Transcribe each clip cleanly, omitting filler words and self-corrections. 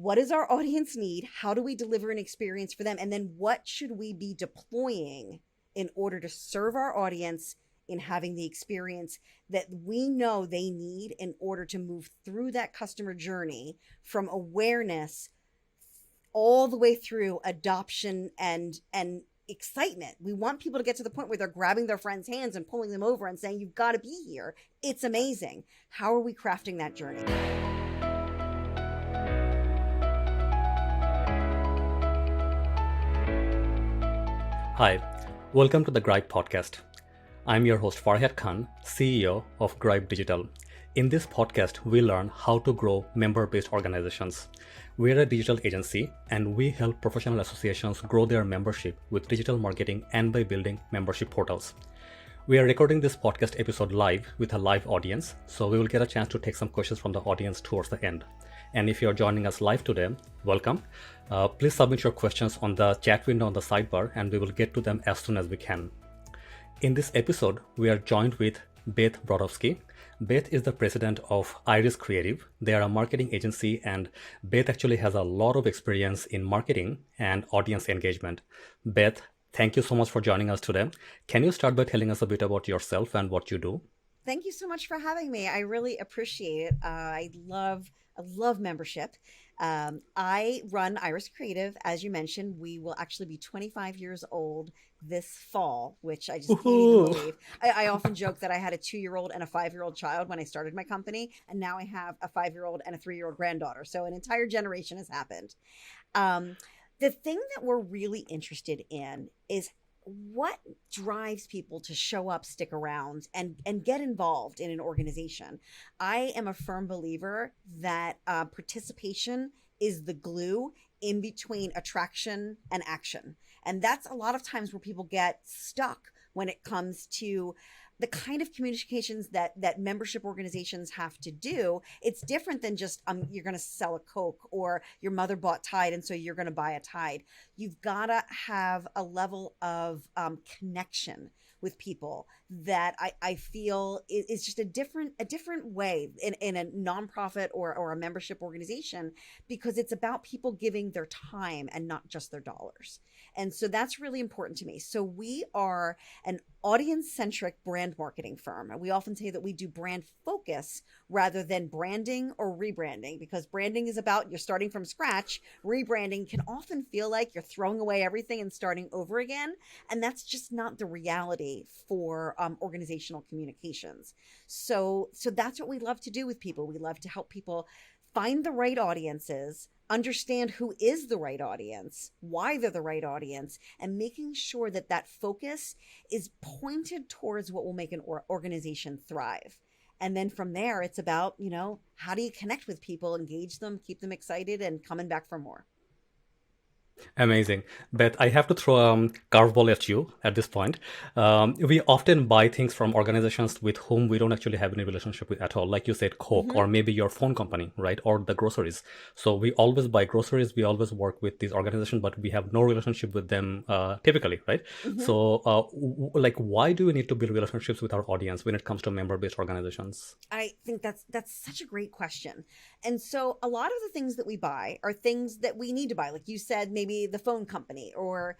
what does our audience need? How do we deliver an experience for them? And then what should we be deploying in order to serve our audience in having the experience that we know they need in order to move through that customer journey from awareness all the way through adoption and excitement. We want people to get to the point where they're grabbing their friends' hands and pulling them over and saying, you've got to be here. It's amazing. How are we crafting that journey? Hi, welcome to the Gripe podcast. I'm your host Farhat Khan, CEO of Gripe Digital. In this podcast, we learn how to grow member-based organizations. We're a digital agency and we help professional associations grow their membership with digital marketing and by building membership portals. We are recording this podcast episode live with a live audience, so we will get a chance to take some questions from the audience towards the end. And if you're joining us live today, welcome. Please submit your questions on the chat window on the sidebar and we will get to them as soon as we can. In this episode, we are joined with Beth Brodovsky. Beth is the president of Iris Creative. They are a marketing agency and Beth actually has a lot of experience in marketing and audience engagement. Beth, thank you so much for joining us today. Can you start by telling us a bit about yourself and what you do? Thank you so much for having me. I really appreciate it. I love membership. I run Iris Creative. As you mentioned, we will actually be 25 years old this fall, which I just can't even believe. I often joke that I had a 2-year-old and a 5-year-old child when I started my company, and now I have a 5-year-old and a 3-year-old granddaughter. So an entire generation has happened. The thing that we're really interested in is what drives people to show up, stick around, and get involved in an organization. I am a firm believer that participation is the glue in between attraction and action. And that's a lot of times where people get stuck when it comes to the kind of communications that membership organizations have to do. It's different than just you're going to sell a Coke or your mother bought Tide and so you're going to buy a Tide. You've got to have a level of connection with people that I feel is just a different way in a nonprofit or a membership organization, because it's about people giving their time and not just their dollars. And so that's really important to me. So we are an audience-centric brand marketing firm. And we often say that we do brand focus rather than branding or rebranding, because branding is about you're starting from scratch. Rebranding can often feel like you're throwing away everything and starting over again. And that's just not the reality for organizational communications. So that's what we love to do with people. We love to help people find the right audiences, understand who is the right audience, why they're the right audience, and making sure that that focus is pointed towards what will make an organization thrive. And then from there, it's about, how do you connect with people, engage them, keep them excited, and coming back for more. Amazing. Beth, I have to throw a curveball at you at this point. We often buy things from organizations with whom we don't actually have any relationship with at all. Like you said, Coke, or maybe your phone company, right? Or the groceries. So we always buy groceries. We always work with these organizations, but we have no relationship with them typically, right? So why do we need to build relationships with our audience when it comes to member-based organizations? I think that's such a great question. And so a lot of the things that we buy are things that we need to buy. Like you said, maybe the phone company or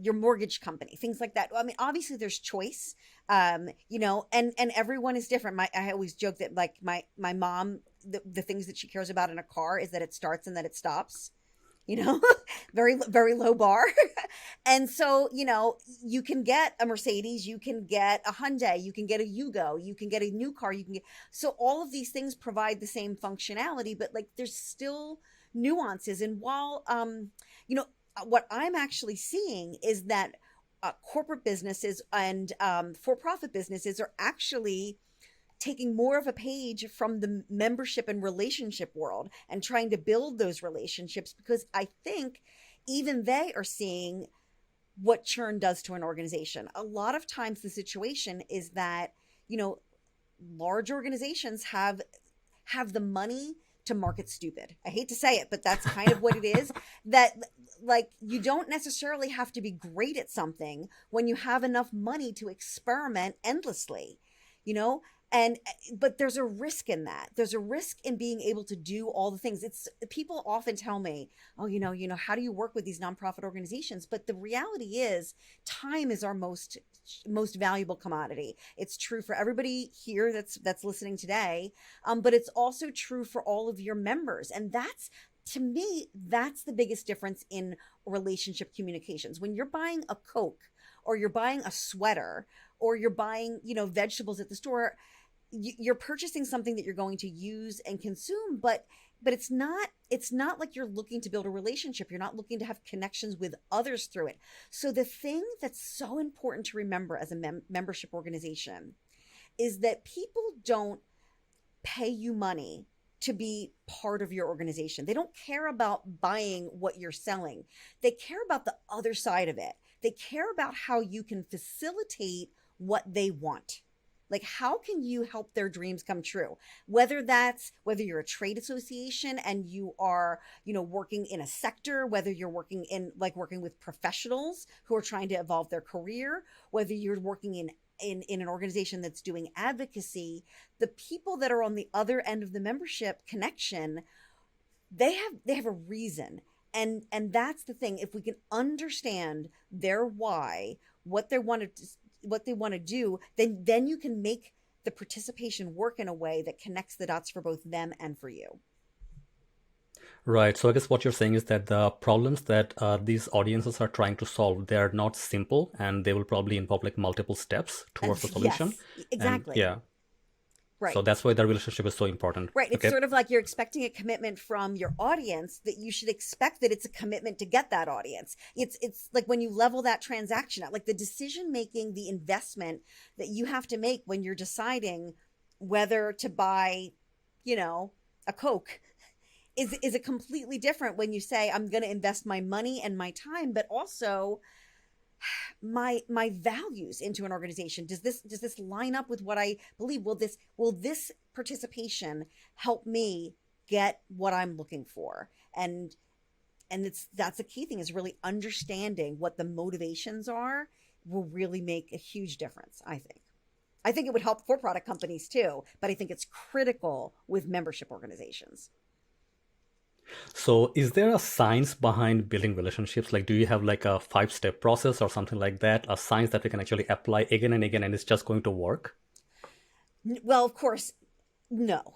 your mortgage company, things like that. I mean, obviously there's choice, and everyone is different. I always joke that like my mom, the things that she cares about in a car is that it starts and that it stops. Very, very low bar. And so, you can get a Mercedes, you can get a Hyundai, you can get a Yugo, you can get a new car, so all of these things provide the same functionality, but like there's still nuances. And while, what I'm actually seeing is that corporate businesses and for-profit businesses are actually taking more of a page from the membership and relationship world and trying to build those relationships, because I think even they are seeing what churn does to an organization. A lot of times the situation is that, large organizations have the money to market stupid. I hate to say it, but that's kind of what it is. That like you don't necessarily have to be great at something when you have enough money to experiment endlessly, And but there's a risk in that. There's a risk in being able to do all the things. It's people often tell me, "Oh, how do you work with these nonprofit organizations?" But the reality is, time is our most valuable commodity. It's true for everybody here that's listening today, but it's also true for all of your members. And that's, to me, that's the biggest difference in relationship communications. When you're buying a Coke, or you're buying a sweater, or you're buying, vegetables at the store, you're purchasing something that you're going to use and consume, but it's not like you're looking to build a relationship. You're not looking to have connections with others through it. So the thing that's so important to remember as a membership organization is that people don't pay you money to be part of your organization. They don't care about buying what you're selling. They care about the other side of it. They care about how you can facilitate what they want. Like, how can you help their dreams come true? Whether you're a trade association and you are, working in a sector, whether you're working with professionals who are trying to evolve their career, whether you're working in an organization that's doing advocacy, the people that are on the other end of the membership connection, they have a reason. And that's the thing. If we can understand their why, what they want to do, then you can make the participation work in a way that connects the dots for both them and for you. Right. So I guess what you're saying is that the problems that these audiences are trying to solve, they're not simple, and they will probably involve like multiple steps towards the solution. Yes, exactly. And yeah. Right. So that's why the relationship is so important. Right. It's Okay. sort of like you're expecting a commitment from your audience, that you should expect that it's a commitment to get that audience. It's like when you level that transaction out, like the decision making, the investment that you have to make when you're deciding whether to buy, a Coke is a completely different when you say, I'm going to invest my money and my time, but also my values into an organization. Does this line up with what I believe? Will this participation help me get what I'm looking for? And that's a key thing, is really understanding what the motivations are will really make a huge difference. I think it would help for product companies too, but I think it's critical with membership organizations. So is there a science behind building relationships? Like, do you have like a 5-step process or something like that? A science that we can actually apply again and again, and it's just going to work? Well, of course, no.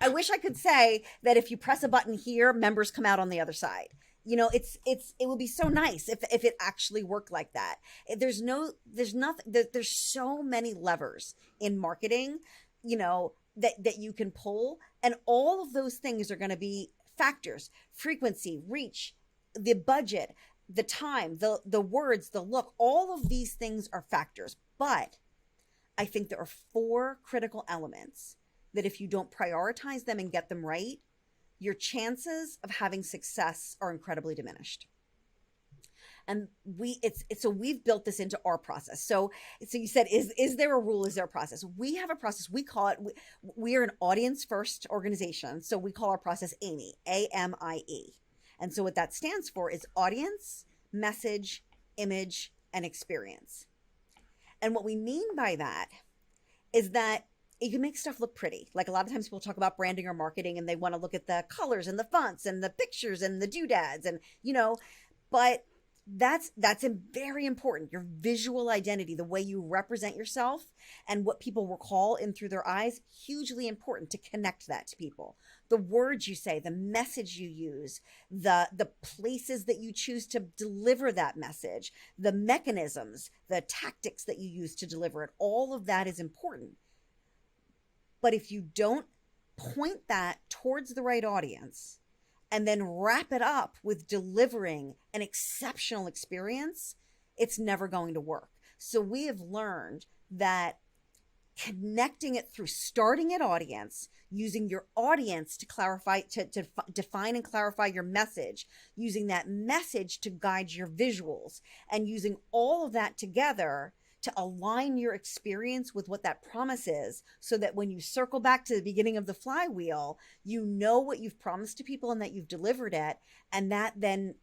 I wish I could say that if you press a button here, members come out on the other side. It would be so nice if it actually worked like that. There's nothing. There's so many levers in marketing, that you can pull, and all of those things are going to be factors: frequency, reach, the budget, the time, the words, the look. All of these things are factors. But I think there are 4 critical elements that if you don't prioritize them and get them right, your chances of having success are incredibly diminished. And we've built this into our process. So you said, is there a rule? Is there a process? We have a process. We call it, we are an audience first organization. So we call our process AMIE, AMIE. And so what that stands for is audience, message, image, and experience. And what we mean by that is that you can make stuff look pretty. Like, a lot of times people talk about branding or marketing and they want to look at the colors and the fonts and the pictures and the doodads and, but that's very important. Your visual identity, the way you represent yourself and what people recall in through their eyes, hugely important to connect that to people. The words you say, the message you use, the places that you choose to deliver that message, the mechanisms, the tactics that you use to deliver it, all of that is important. But if you don't point that towards the right audience and then wrap it up with delivering an exceptional experience, it's never going to work. So we have learned that connecting it through starting at audience, using your audience to clarify, to define and clarify your message, using that message to guide your visuals, and using all of that together to align your experience with what that promise is, so that when you circle back to the beginning of the flywheel, you know what you've promised to people and that you've delivered it, and that then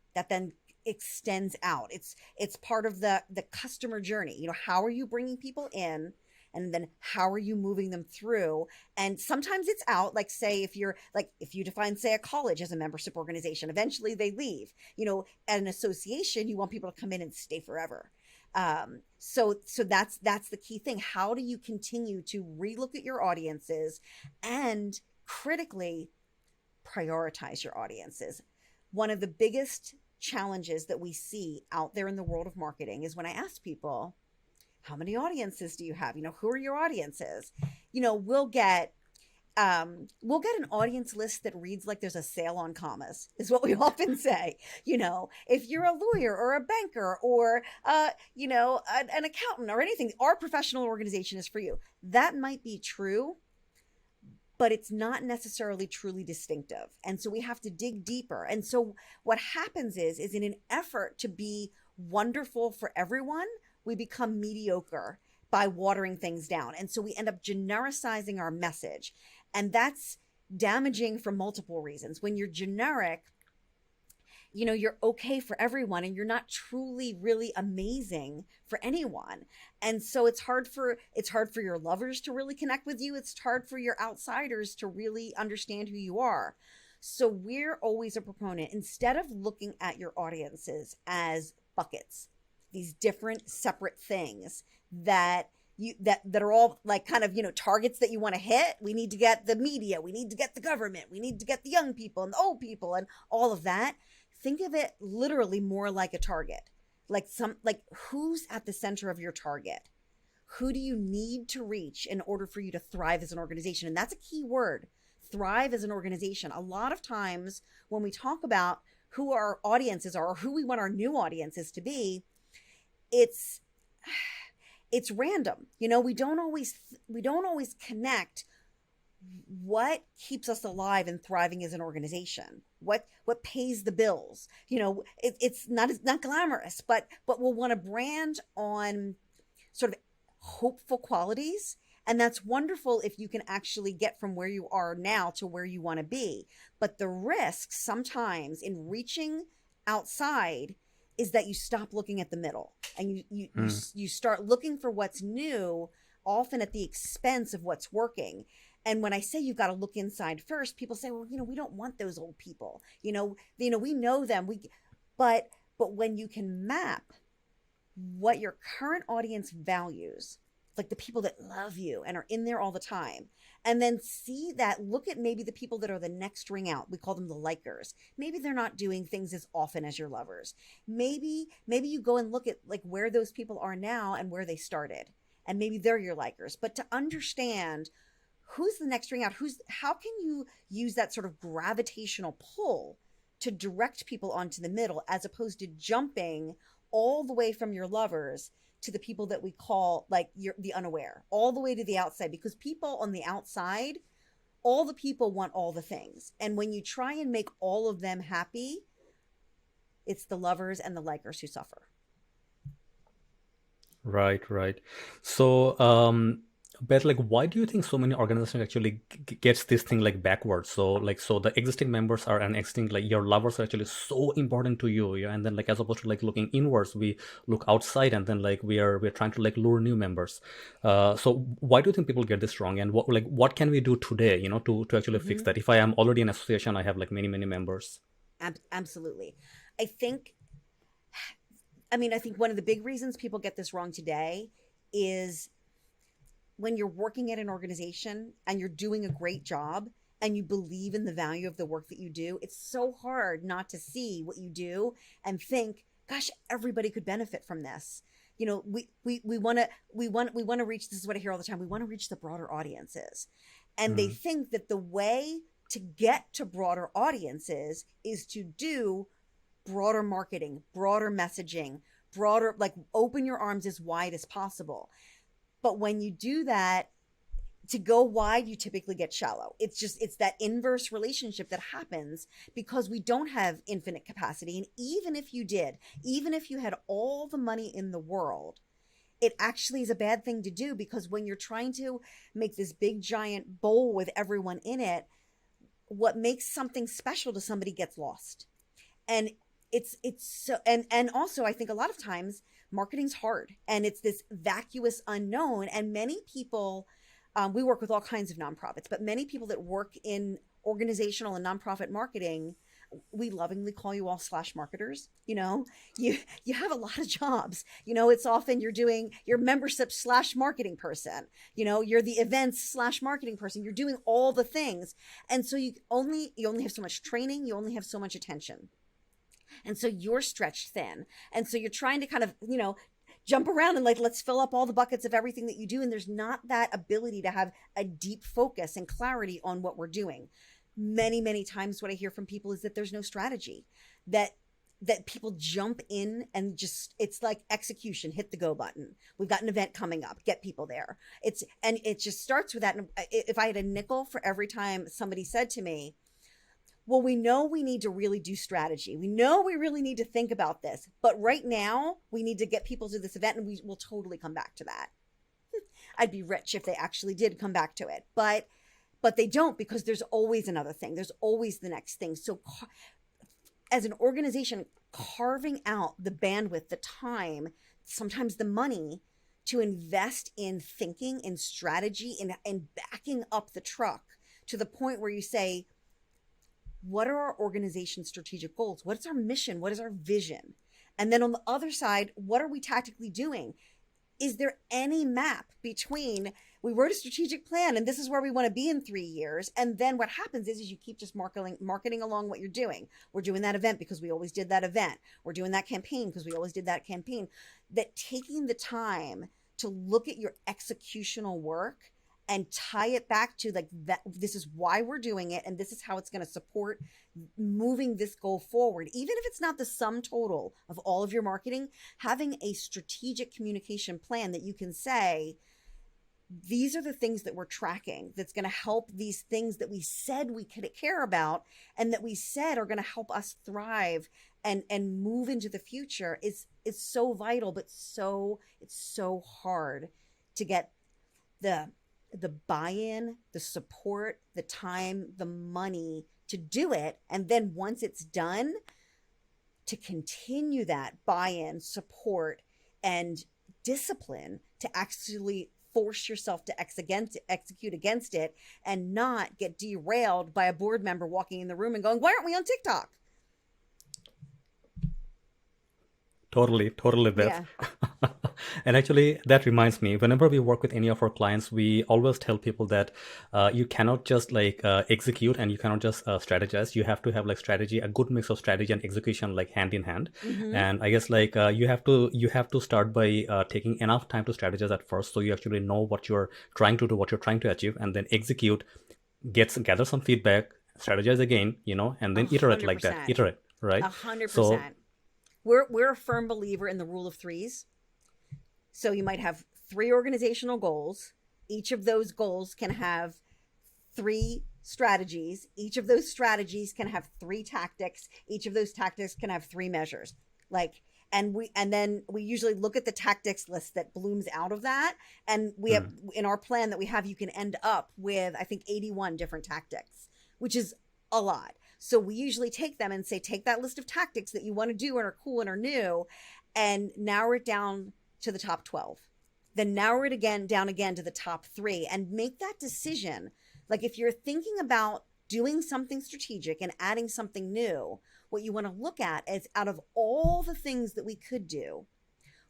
extends out. It's part of the customer journey. How are you bringing people in, and then how are you moving them through? And sometimes it's out, like say if you define say a college as a membership organization, eventually they leave. At an association, you want people to come in and stay forever. So that's the key thing. How do you continue to relook at your audiences and critically prioritize your audiences? One of the biggest challenges that we see out there in the world of marketing is when I ask people, how many audiences do you have? Who are your audiences? We'll get an audience list that reads like there's a sale on commas, is what we often say. If you're a lawyer or a banker or an accountant or anything, our professional organization is for you. That might be true, but it's not necessarily truly distinctive. And so we have to dig deeper. And so what happens is in an effort to be wonderful for everyone, we become mediocre by watering things down. And so we end up genericizing our message. And that's damaging for multiple reasons. When you're generic, you're okay for everyone and you're not truly really amazing for anyone. And so it's hard for your lovers to really connect with you. It's hard for your outsiders to really understand who you are. So we're always a proponent, instead of looking at your audiences as buckets, these different separate things that are all like kind of targets that you want to hit. We need to get the media, we need to get the government, we need to get the young people and the old people and all of that. Think of it literally more like a target, like who's at the center of your target? Who do you need to reach in order for you to thrive as an organization? And that's a key word, thrive as an organization. A lot of times when we talk about who our audiences are or who we want our new audiences to be, it's random. We don't always connect what keeps us alive and thriving as an organization, what pays the bills. It's not glamorous, but we'll want to brand on sort of hopeful qualities. And that's wonderful if you can actually get from where you are now to where you want to be. But the risk sometimes in reaching outside is that you stop looking at the middle and you start looking for what's new, often at the expense of what's working. And when I say you've got to look inside first, people say, well, we don't want those old people. We know them. But when you can map what your current audience values, like the people that love you and are in there all the time, and then see that, look at maybe the people that are the next ring out. We call them the likers. Maybe they're not doing things as often as your lovers. Maybe you go and look at like where those people are now and where they started, and maybe they're your likers. But to understand who's the next ring out, how can you use that sort of gravitational pull to direct people onto the middle, as opposed to jumping all the way from your lovers to the people that we call like the unaware, all the way to the outside, because people on the outside, all the people want all the things. And when you try and make all of them happy, it's the lovers and the likers who suffer. Right. So, Beth, like, why do you think so many organizations actually gets this thing like backwards? So the existing members are an existing, like your lovers are actually so important to you, yeah? And then like as opposed to like looking inwards, we look outside, and then like we're trying to like lure new members. So why do you think people get this wrong? And what can we do today, to actually fix that? If I am already an association, I have like many members. Absolutely. I think one of the big reasons people get this wrong today is when you're working at an organization and you're doing a great job and you believe in the value of the work that you do, it's so hard not to see what you do and think, gosh, everybody could benefit from this. We want to reach, this is what I hear all the time, we want to reach the broader audiences. And they think that the way to get to broader audiences is to do broader marketing, broader messaging, broader, like open your arms as wide as possible. But when you do that, to go wide, you typically get shallow. It's that inverse relationship that happens because we don't have infinite capacity. And even if you did, even if you had all the money in the world, it actually is a bad thing to do, because when you're trying to make this big giant bowl with everyone in it, what makes something special to somebody gets lost. And it's so, and also I think a lot of times marketing's hard and it's this vacuous unknown, and many people, we work with all kinds of nonprofits, but many people that work in organizational and nonprofit marketing, we lovingly call you all slash marketers. You have a lot of jobs. It's often you're doing your membership slash marketing person. You're the events slash marketing person. You're doing all the things, and so you only have so much training. You only have so much attention, and so you're stretched thin, and so you're trying to kind of jump around and like, let's fill up all the buckets of everything that you do, and there's not that ability to have a deep focus and clarity on what we're doing. Many times what I hear from people is that there's no strategy, that people jump in and just, it's like execution, hit the go button. We've got an event coming up, get people there. And it just starts with that. And if I had a nickel for every time somebody said to me, well, we know we need to really do strategy. We know we really need to think about this, but right now we need to get people to this event, and we will totally come back to that. I'd be rich if they actually did come back to it, but they don't, because there's always another thing. There's always the next thing. So as an organization, carving out the bandwidth, the time, sometimes the money to invest in thinking and strategy and backing up the truck to the point where you say, what are our organization's strategic goals? What's our mission? What is our vision? And then on the other side, what are we tactically doing? Is there any map between, we wrote a strategic plan and this is where we want to be in 3 years, and then what happens is you keep just marketing along what you're doing. We're doing that event because we always did that event. We're doing that campaign because we always did that campaign. That taking the time to look at your executional work and tie it back to like that, this is why we're doing it, and this is how it's going to support moving this goal forward. Even if it's not the sum total of all of your marketing, having a strategic communication plan that you can say, these are the things that we're tracking that's going to help these things that we said we could care about and that we said are going to help us thrive and move into the future is so vital, but it's so hard to get the buy-in, the support, the time, the money to do it. And then once it's done, to continue that buy-in, support, and discipline to actually force yourself to execute against it and not get derailed by a board member walking in the room and going, why aren't we on TikTok? Totally, Beth. Yeah. And actually, that reminds me, whenever we work with any of our clients, we always tell people that you cannot just execute, and you cannot just strategize. You have to have strategy, a good mix of strategy and execution, hand in hand. Mm-hmm. And I guess you have to start by taking enough time to strategize at first, so you actually know what you're trying to do, what you're trying to achieve, and then execute, gather some feedback, strategize again, and then 100%. iterate like that. Iterate, right? 100%. So, we're a firm believer in the rule of threes. So you might have 3 organizational goals. Each of those goals can have 3 strategies. Each of those strategies can have 3 tactics. Each of those tactics can have 3 measures. And then we usually look at the tactics list that blooms out of that. And we have in our plan that we have, you can end up with, I think, 81 different tactics, which is a lot. So we usually take them and say, take that list of tactics that you want to do and are cool and are new, and narrow it down to the top 12. Then narrow it down again to the top 3, and make that decision. Like if you're thinking about doing something strategic and adding something new, what you want to look at is, out of all the things that we could do,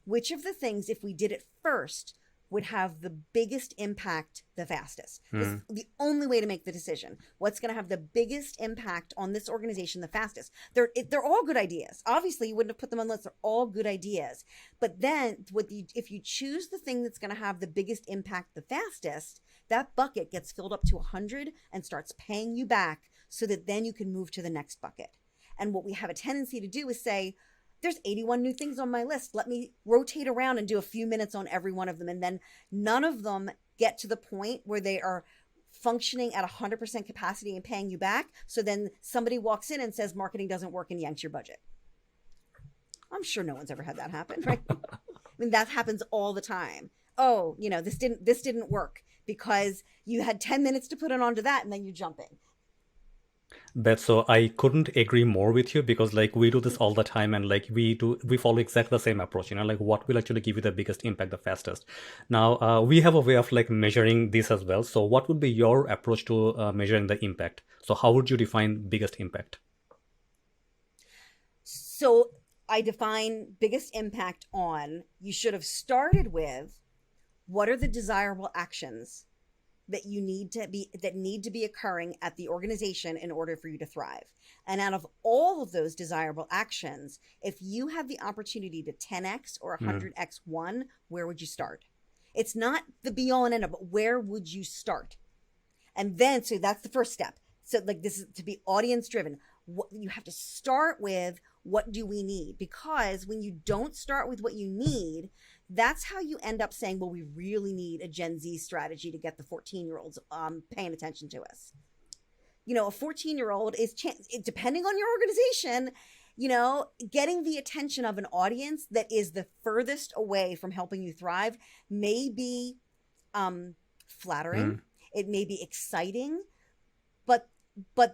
which of the things, if we did it first, would have the biggest impact the fastest. It's the only way to make the decision. What's going to have the biggest impact on this organization the fastest? They're all good ideas. Obviously, you wouldn't have put them on lists. They're all good ideas. But then if you choose the thing that's going to have the biggest impact the fastest, that bucket gets filled up to 100 and starts paying you back, so that then you can move to the next bucket. And what we have a tendency to do is say, there's 81 new things on my list. Let me rotate around and do a few minutes on every one of them. And then none of them get to the point where they are functioning at 100% capacity and paying you back. So then somebody walks in and says marketing doesn't work and yanks your budget. I'm sure no one's ever had that happen, right? I mean, that happens all the time. Oh, this didn't work because you had 10 minutes to put it onto that, and then you're jumping. But so I couldn't agree more with you because like we do this all the time and like we follow exactly the same approach, like what will actually give you the biggest impact the fastest. Now we have a way of like measuring this as well. So what would be your approach to measuring the impact? So how would you define biggest impact? So I define biggest impact on, you should have started with, what are the desirable actions that need to be occurring at the organization in order for you to thrive. And out of all of those desirable actions, if you have the opportunity to 10x or 100x one, where would you start? It's not the be all and end all, but where would you start? And then, so that's the first step. So like, this is to be audience driven. What you have to start with, what do we need? Because when you don't start with what you need, that's how you end up saying, well, we really need a Gen Z strategy to get the 14-year-olds paying attention to us. A 14-year-old is, depending on your organization, getting the attention of an audience that is the furthest away from helping you thrive may be flattering. It may be exciting, but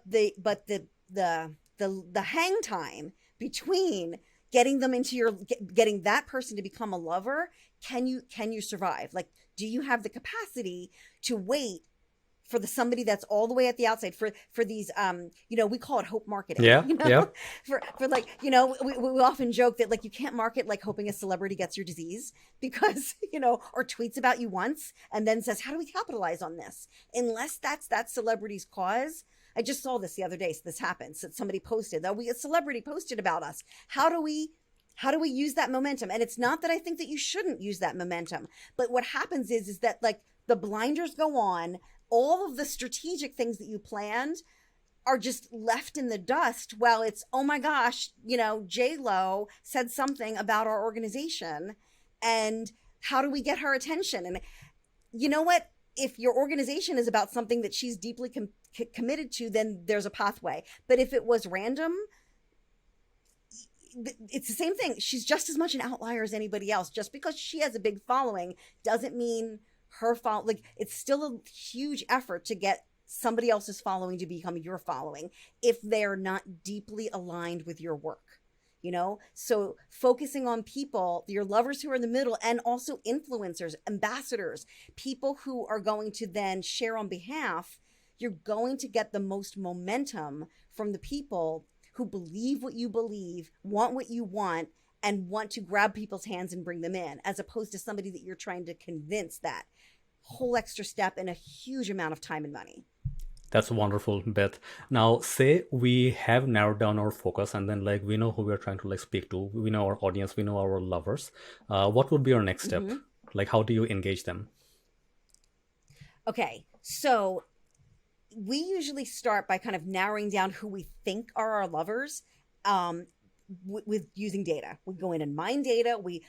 the hang time between getting them into getting that person to become a lover, can you survive? Like, do you have the capacity to wait for somebody that's all the way at the outside for these we call it hope marketing. Yeah. For like, we often joke that like you can't market like hoping a celebrity gets your disease because or tweets about you once and then says, how do we capitalize on this? Unless that's that celebrity's cause. I just saw this the other day. So this happens that somebody posted that a celebrity posted about us. How do we use that momentum? And it's not that I think that you shouldn't use that momentum, but what happens is that like the blinders go on. All of the strategic things that you planned are just left in the dust. Well, it's, oh my gosh, J-Lo said something about our organization, and how do we get her attention? And you know what? If your organization is about something that she's deeply committed to, then there's a pathway. But if it was random, it's the same thing. She's just as much an outlier as anybody else. Just because she has a big following doesn't mean her follow. Like, it's still a huge effort to get somebody else's following to become your following if they're not deeply aligned with your work. So focusing on people, your lovers who are in the middle, and also influencers, ambassadors, people who are going to then share on behalf, you're going to get the most momentum from the people who believe what you believe, want what you want, and want to grab people's hands and bring them in, as opposed to somebody that you're trying to convince. That whole extra step and a huge amount of time and money. That's wonderful, Beth. Now, say we have narrowed down our focus and then like we know who we're trying to like speak to. We know our audience, we know our lovers. What would be our next step? Like, how do you engage them? Okay, so we usually start by kind of narrowing down who we think are our lovers with using data. We go in and mine data. We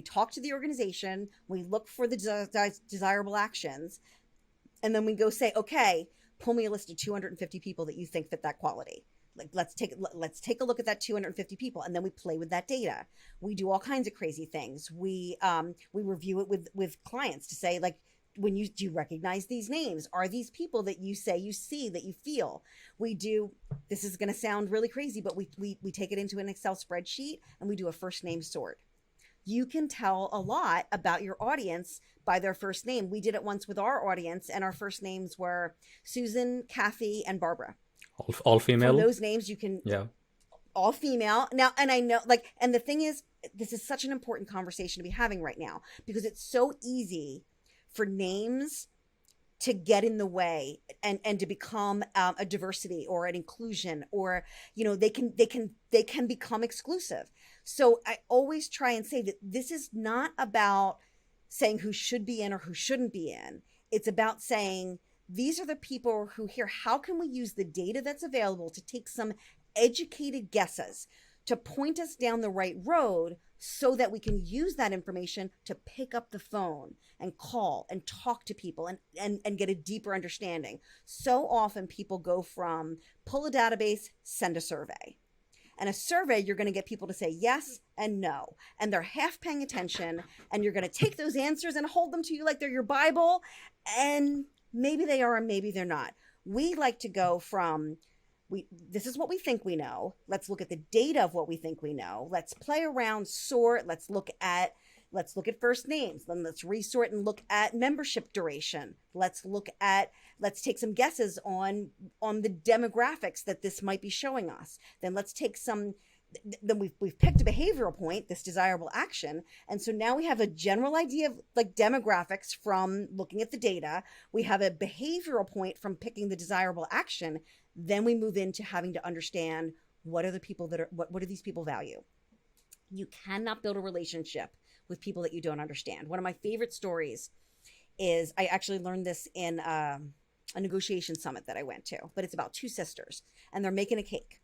talk to the organization. We look for the desirable actions. And then we go say, okay, pull me a list of 250 people that you think fit that quality. Like, let's take a look at that 250 people, and then we play with that data. We do all kinds of crazy things. We review it with clients to say, like, do you recognize these names? Are these people that you say you see, that you feel? This is going to sound really crazy, but we take it into an Excel spreadsheet and we do a first name sort. You can tell a lot about your audience by their first name. We did it once with our audience, and our first names were Susan, Kathy, and Barbara. All female? From those names, you can... Yeah. All female. Now, and I know, like, and the thing is, this is such an important conversation to be having right now, because it's so easy for names to get in the way and to become a diversity or an inclusion, or, they can become exclusive. So I always try and say that this is not about saying who should be in or who shouldn't be in. It's about saying, these are the people who here, how can we use the data that's available to take some educated guesses to point us down the right road, so that we can use that information to pick up the phone and call and talk to people and get a deeper understanding. So often people go from pull a database, send a survey. And a survey, you're going to get people to say yes and no. And they're half paying attention, and you're going to take those answers and hold them to you like they're your Bible. And maybe they are and maybe they're not. We like to go from This is what we think we know. Let's look at the data of what we think we know. Let's play around, sort. Let's look at first names. Then let's resort and look at membership duration. Let's take some guesses on the demographics that this might be showing us. Then let's take some. Then we've picked a behavioral point, this desirable action, and so now we have a general idea of like demographics from looking at the data. We have a behavioral point from picking the desirable action. Then we move into having to understand what are the people what do these people value. You cannot build a relationship with people that you don't understand. One of my favorite stories is, I actually learned this in a negotiation summit that I went to, but it's about two sisters and they're making a cake.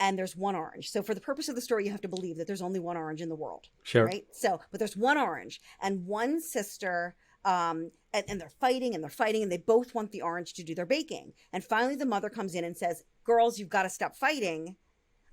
And there's one orange. So for the purpose of the story, you have to believe that there's only one orange in the world. Sure. Right? So, but there's one orange and one sister, and they're fighting and they both want the orange to do their baking. And finally the mother comes in and says, girls, you've got to stop fighting.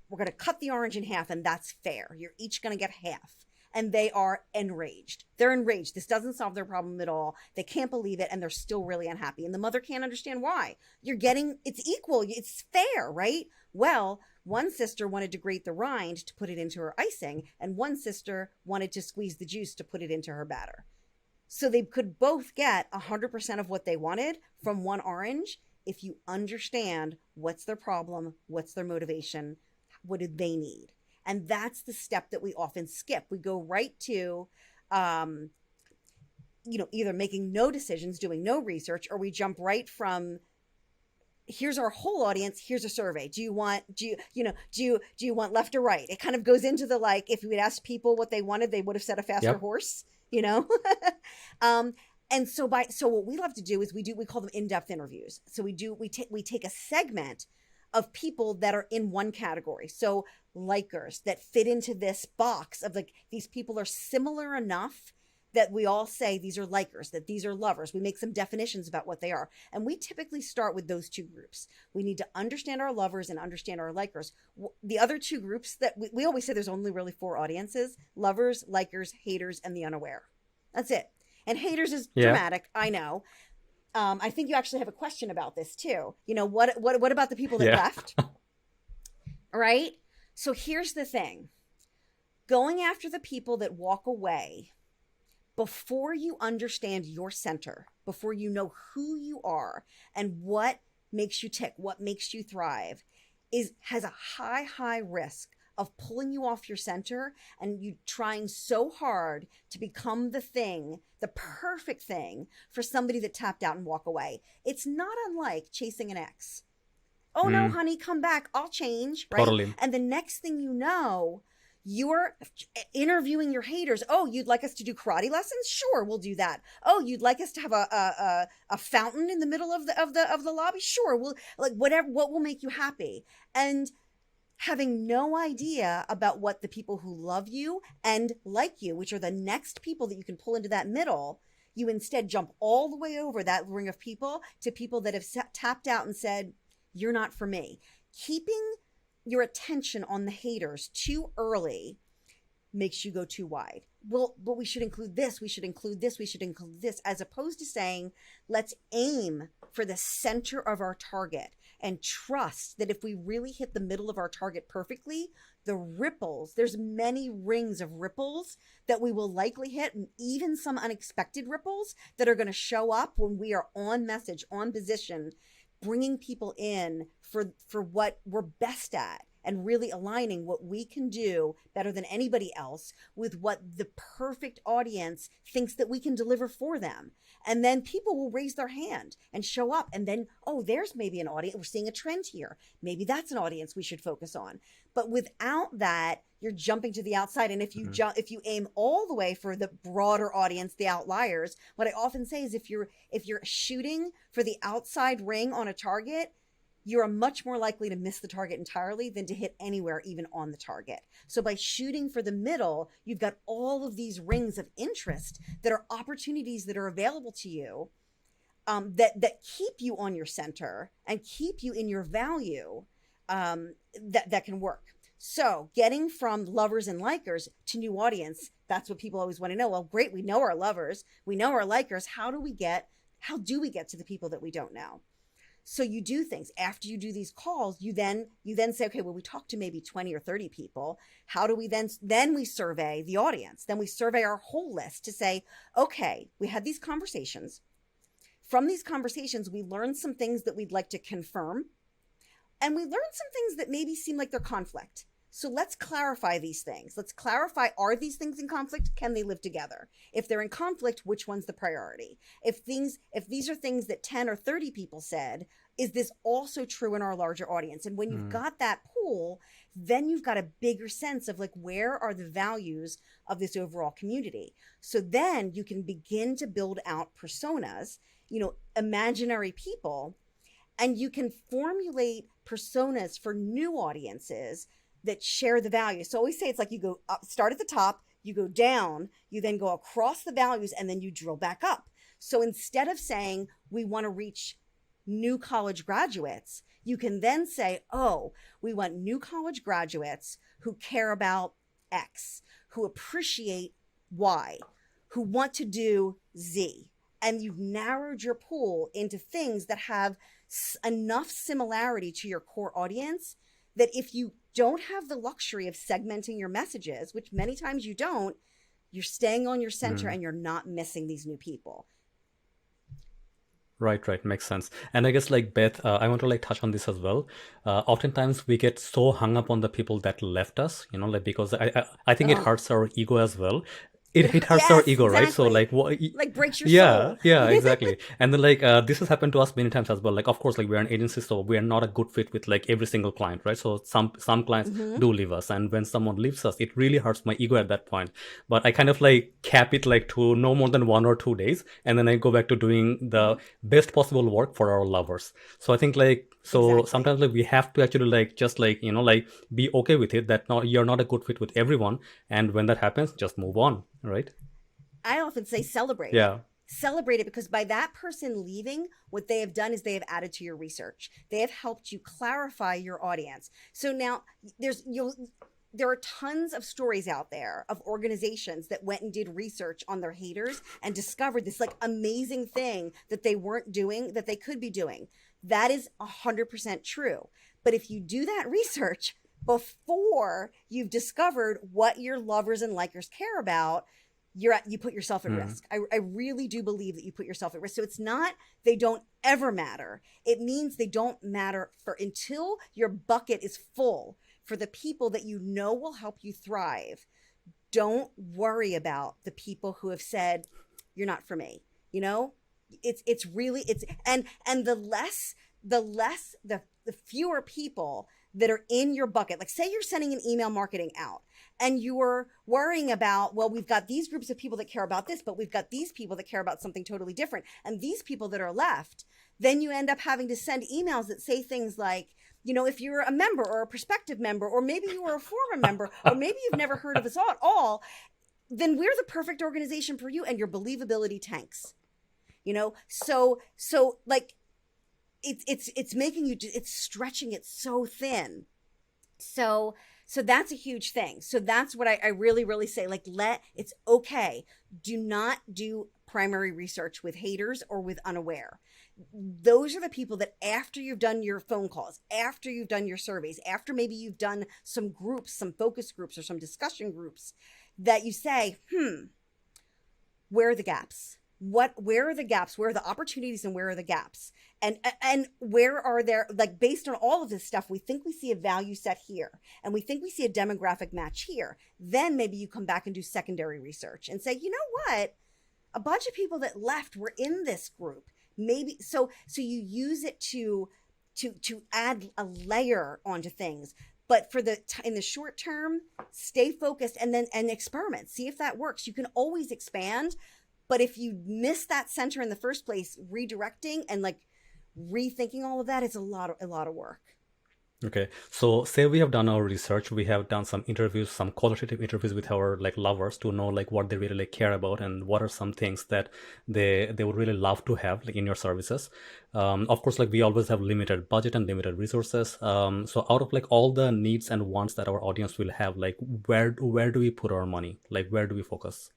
We're going to cut the orange in half and that's fair. You're each going to get half. And they are enraged. They're enraged. This doesn't solve their problem at all. They can't believe it and they're still really unhappy. And the mother can't understand why. It's equal. It's fair, right? Well, one sister wanted to grate the rind to put it into her icing, and one sister wanted to squeeze the juice to put it into her batter. So they could both get 100% of what they wanted from one orange if you understand what's their problem, what's their motivation, what do they need. And that's the step that we often skip. We go right to, either making no decisions, doing no research, or we jump right from, here's our whole audience, here's a survey. Do you want left or right? It kind of goes into the, like, if we had asked people what they wanted, they would have said a faster horse, And so what we love to do is we call them in-depth interviews. So we take a segment of people that are in one category. So likers that fit into this box of, like, these people are similar enough that we all say these are likers, that these are lovers. We make some definitions about what they are. And we typically start with those two groups. We need to understand our lovers and understand our likers. The other two groups that we always say there's only really 4 audiences: lovers, likers, haters, and the unaware. That's it. And haters is dramatic, I know. I think you actually have a question about this too. What about the people that left? Right? So here's the thing. Going after the people that walk away before you understand your center, before you know who you are and what makes you tick, what makes you thrive, has a high risk of pulling you off your center and you trying so hard to become the perfect thing for somebody that tapped out and walk away. It's not unlike chasing an ex. Oh no, honey, come back. I'll change. Right? Totally. And the next thing you know, you're interviewing your haters. Oh, you'd like us to do karate lessons? Sure, we'll do that. Oh, you'd like us to have a fountain in the middle of the lobby? Sure, we'll, like, whatever. What will make you happy? And having no idea about what the people who love you and like you, which are the next people that you can pull into that middle, you instead jump all the way over that ring of people to people that have tapped out and said, "You're not for me." Keeping your attention on the haters too early makes you go too wide. Well, but we should include this, we should include this, we should include this, as opposed to saying, let's aim for the center of our target and trust that if we really hit the middle of our target perfectly, the ripples, there's many rings of ripples that we will likely hit, and even some unexpected ripples that are going to show up when we are on message, on position, bringing people in for what we're best at and really aligning what we can do better than anybody else with what the perfect audience thinks that we can deliver for them. And then people will raise their hand and show up. And then, oh, there's maybe an audience. We're seeing a trend here. Maybe that's an audience we should focus on. But without that, you're jumping to the outside. And if you aim all the way for the broader audience, the outliers, what I often say is if you're shooting for the outside ring on a target, you're much more likely to miss the target entirely than to hit anywhere, even on the target. So by shooting for the middle, you've got all of these rings of interest that are opportunities that are available to you, that keep you on your center and keep you in your value, that can work. So getting from lovers and likers to new audience, that's what people always want to know. Well, great, we know our lovers, we know our likers. How do we get to the people that we don't know? So you do things after you do these calls. You then say, okay, well, we talked to maybe 20 or 30 people. How do we then we survey the audience. Then we survey our whole list to say, okay, we had these conversations. From these conversations, we learned some things that we'd like to confirm, and we learned some things that maybe seem like they're conflict. So let's clarify these things. Let's clarify, are these things in conflict? Can they live together? If they're in conflict, which one's the priority? If these are things that 10 or 30 people said, is this also true in our larger audience? And when you've got that pool, then you've got a bigger sense of like, where are the values of this overall community? So then you can begin to build out personas, imaginary people, and you can formulate personas for new audiences that share the values. So I always say it's like you go up, start at the top, you go down, you then go across the values, and then you drill back up. So instead of saying we want to reach new college graduates, you can then say, oh, we want new college graduates who care about X, who appreciate Y, who want to do Z. And you've narrowed your pool into things that have enough similarity to your core audience that if you don't have the luxury of segmenting your messages, which many times you don't, you're staying on your center and you're not missing these new people. Right, makes sense. And I guess like Beth, I want to like touch on this as well. Oftentimes we get so hung up on the people that left us, like because I think it hurts our ego as well. It hurts our ego, right? So like what? Like breaks your soul. Yeah, exactly. And then like this has happened to us many times as well. Like of course, like we're an agency, so we are not a good fit with like every single client, right? So some clients do leave us, and when someone leaves us, it really hurts my ego at that point. But I kind of like cap it like to no more than 1 or 2 days, and then I go back to doing the best possible work for our lovers. So I think like sometimes like we have to actually like just like like be okay with it that you're not a good fit with everyone, and when that happens, just move on. Right. I often say celebrate. Yeah. Celebrate it, because by that person leaving, what they have done is they have added to your research. They have helped you clarify your audience. So now there are tons of stories out there of organizations that went and did research on their haters and discovered this like amazing thing that they weren't doing that they could be doing. That is 100% true. But if you do that research before you've discovered what your lovers and likers care about, you put yourself at risk. I really do believe that you put yourself at risk. So it's not they don't ever matter. It means they don't matter until your bucket is full for the people that you know will help you thrive. Don't worry about the people who have said you're not for me. It's really and the fewer people that are in your bucket. Like say you're sending an email marketing out and you're worrying about, well, we've got these groups of people that care about this, but we've got these people that care about something totally different. And these people that are left, then you end up having to send emails that say things like, if you're a member or a prospective member, or maybe you were a former member, or maybe you've never heard of us at all, then we're the perfect organization for you, and your believability tanks. So like it's making you, it's stretching it so thin. So that's a huge thing. So that's what I really, really say, like, it's okay. Do not do primary research with haters or with unaware. Those are the people that after you've done your phone calls, after you've done your surveys, after maybe you've done some groups, some focus groups or some discussion groups, that you say, where are the gaps? Where are the gaps? Where are the opportunities and where are the gaps? And where are there, like based on all of this stuff, we think we see a value set here and we think we see a demographic match here. Then maybe you come back and do secondary research and say, you know what? A bunch of people that left were in this group. Maybe so you use it to add a layer onto things. But in the short term, stay focused and experiment. See if that works. You can always expand. But if you miss that center in the first place, redirecting and like rethinking all of that is a lot of work. Okay, so say we have done our research, we have done some interviews, some qualitative interviews with our like lovers to know like what they really like care about and what are some things that they would really love to have like in your services. Of course, like we always have limited budget and limited resources. So out of like all the needs and wants that our audience will have, like where do we put our money? Like where do we focus?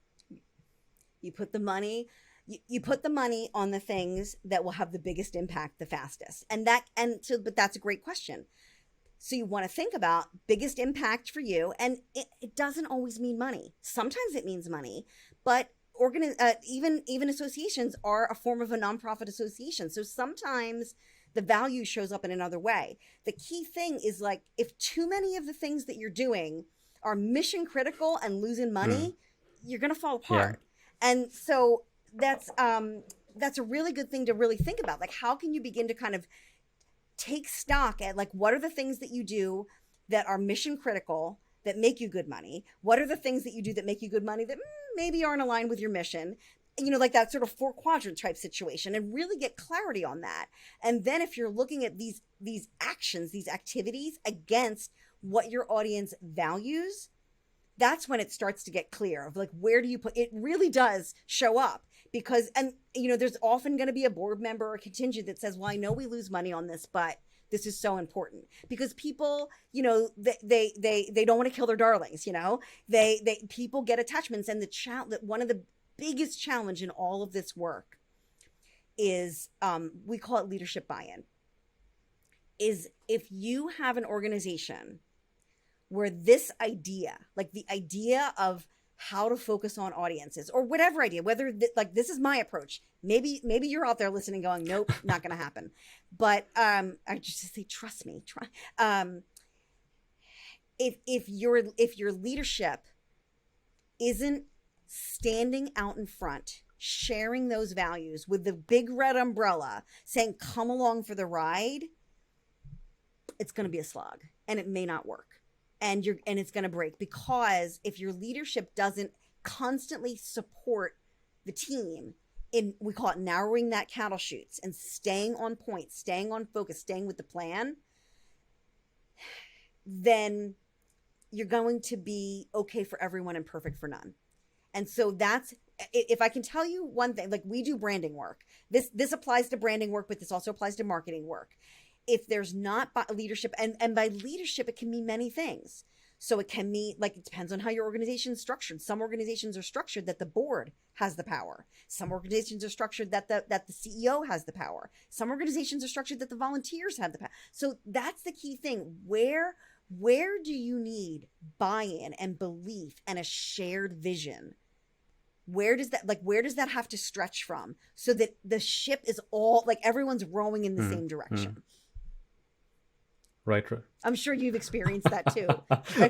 You put the money, You put the money on the things that will have the biggest impact the fastest. But that's a great question. So you want to think about biggest impact for you. And it doesn't always mean money. Sometimes it means money, but even associations are a form of a nonprofit association. So sometimes the value shows up in another way. The key thing is, like, if too many of the things that you're doing are mission critical and losing money, you're going to fall apart. And so that's a really good thing to really think about. Like, how can you begin to kind of take stock at, like, what are the things that you do that are mission critical that make you good money? What are the things that you do that make you good money that maybe aren't aligned with your mission? Like that sort of 4-quadrant type situation, and really get clarity on that. And then if you're looking at these actions, these activities against what your audience values, that's when it starts to get clear of, like, where do you put it. Really does show up, because, and there's often going to be a board member or a contingent that says, well, I know we lose money on this, but this is so important, because people, they don't want to kill their darlings. People get attachments, and one of the biggest challenge in all of this work is, we call it leadership buy-in. Is if you have an organization where this idea, like the idea of how to focus on audiences, or whatever idea, whether like this is my approach, maybe you're out there listening going, nope, not going to happen. But I just say, trust me. If your leadership isn't standing out in front, sharing those values with the big red umbrella, saying, come along for the ride, it's going to be a slog, and it may not work. And it's going to break, because if your leadership doesn't constantly support the team in, we call it narrowing that cattle chutes and staying on point, staying on focus, staying with the plan, then you're going to be okay for everyone and perfect for none. And so that's, if I can tell you one thing, like, we do branding work. This applies to branding work, but this also applies to marketing work. If there's not leadership, and by leadership, it can mean many things. So it can mean, like, it depends on how your organization is structured. Some organizations are structured that the board has the power. Some organizations are structured that the CEO has the power. Some organizations are structured that the volunteers have the power. So that's the key thing. Where do you need buy-in and belief and a shared vision? Where does that have to stretch from, so that the ship is all, like, everyone's rowing in the same direction? Right. I'm sure you've experienced that too.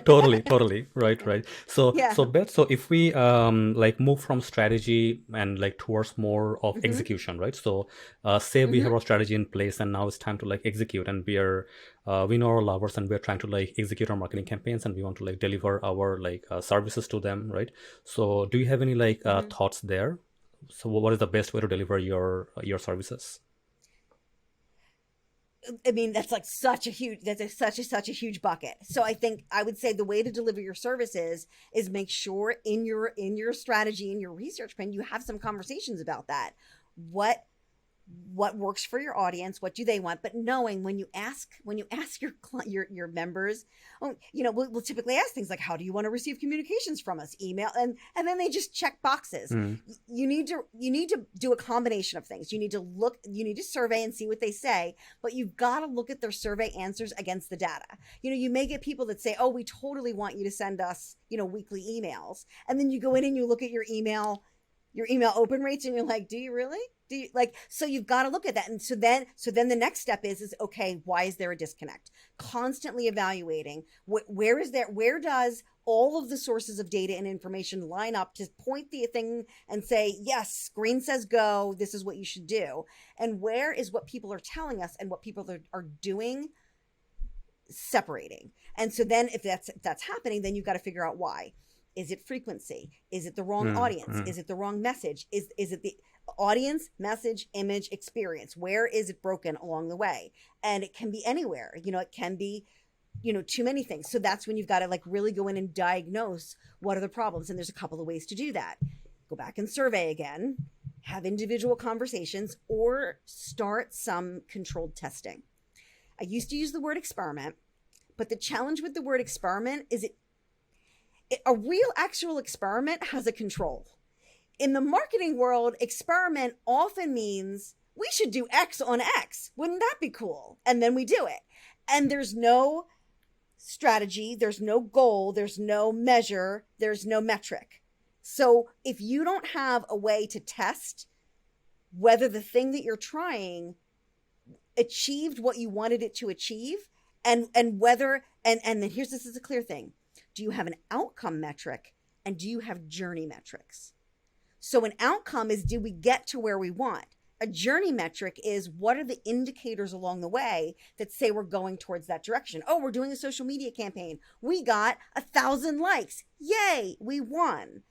Totally. Right. So, Yeah. so Beth, so if we like move from strategy and like towards more of execution, right? So, say we have our strategy in place, and now it's time to like execute, and we know our lovers, and we're trying to like execute our marketing campaigns, and we want to like deliver our like services to them, right? So, do you have any like thoughts there? So, what is the best way to deliver your services? I mean, that's like such a huge bucket. So I think I would say the way to deliver your services is make sure in your strategy, in your research plan, you have some conversations about that. What works for your audience? What do they want? But knowing when you ask your members, we'll typically ask things like, how do you want to receive communications from us? Email, and then they just check boxes. You need to do a combination of things. You need to survey and see what they say, but you've got to look at their survey answers against the data. You may get people that say, oh, we totally want you to send us, weekly emails. And then you go in and you look at your email open rates, and you're like, do you really? So you've got to look at that. And so then the next step is okay, why is there a disconnect? Constantly evaluating where does all of the sources of data and information line up to point the thing and say, yes, screen says go, this is what you should do. And where is what people are telling us and what people are doing separating? And so then if that's happening, then you've got to figure out why. Is it frequency? Is it the wrong audience? Is it the wrong message? Is it the audience, message, image, experience? Where is it broken along the way? And it can be anywhere. It can be, too many things. So that's when you've got to like really go in and diagnose what are the problems. And there's a couple of ways to do that. Go back and survey again, have individual conversations, or start some controlled testing. I used to use the word experiment, but the challenge with the word experiment is a real actual experiment has a control. In the marketing world, experiment often means we should do X on X. Wouldn't that be cool? And then we do it. And there's no strategy, there's no goal, there's no measure, there's no metric. So if you don't have a way to test whether the thing that you're trying achieved what you wanted it to achieve, and whether and then here's this is a clear thing. Do you have an outcome metric, and do you have journey metrics? So an outcome is, did we get to where we want? A journey metric is, what are the indicators along the way that say we're going towards that direction? Oh, we're doing a social media campaign. We got 1,000 likes. Yay, we won.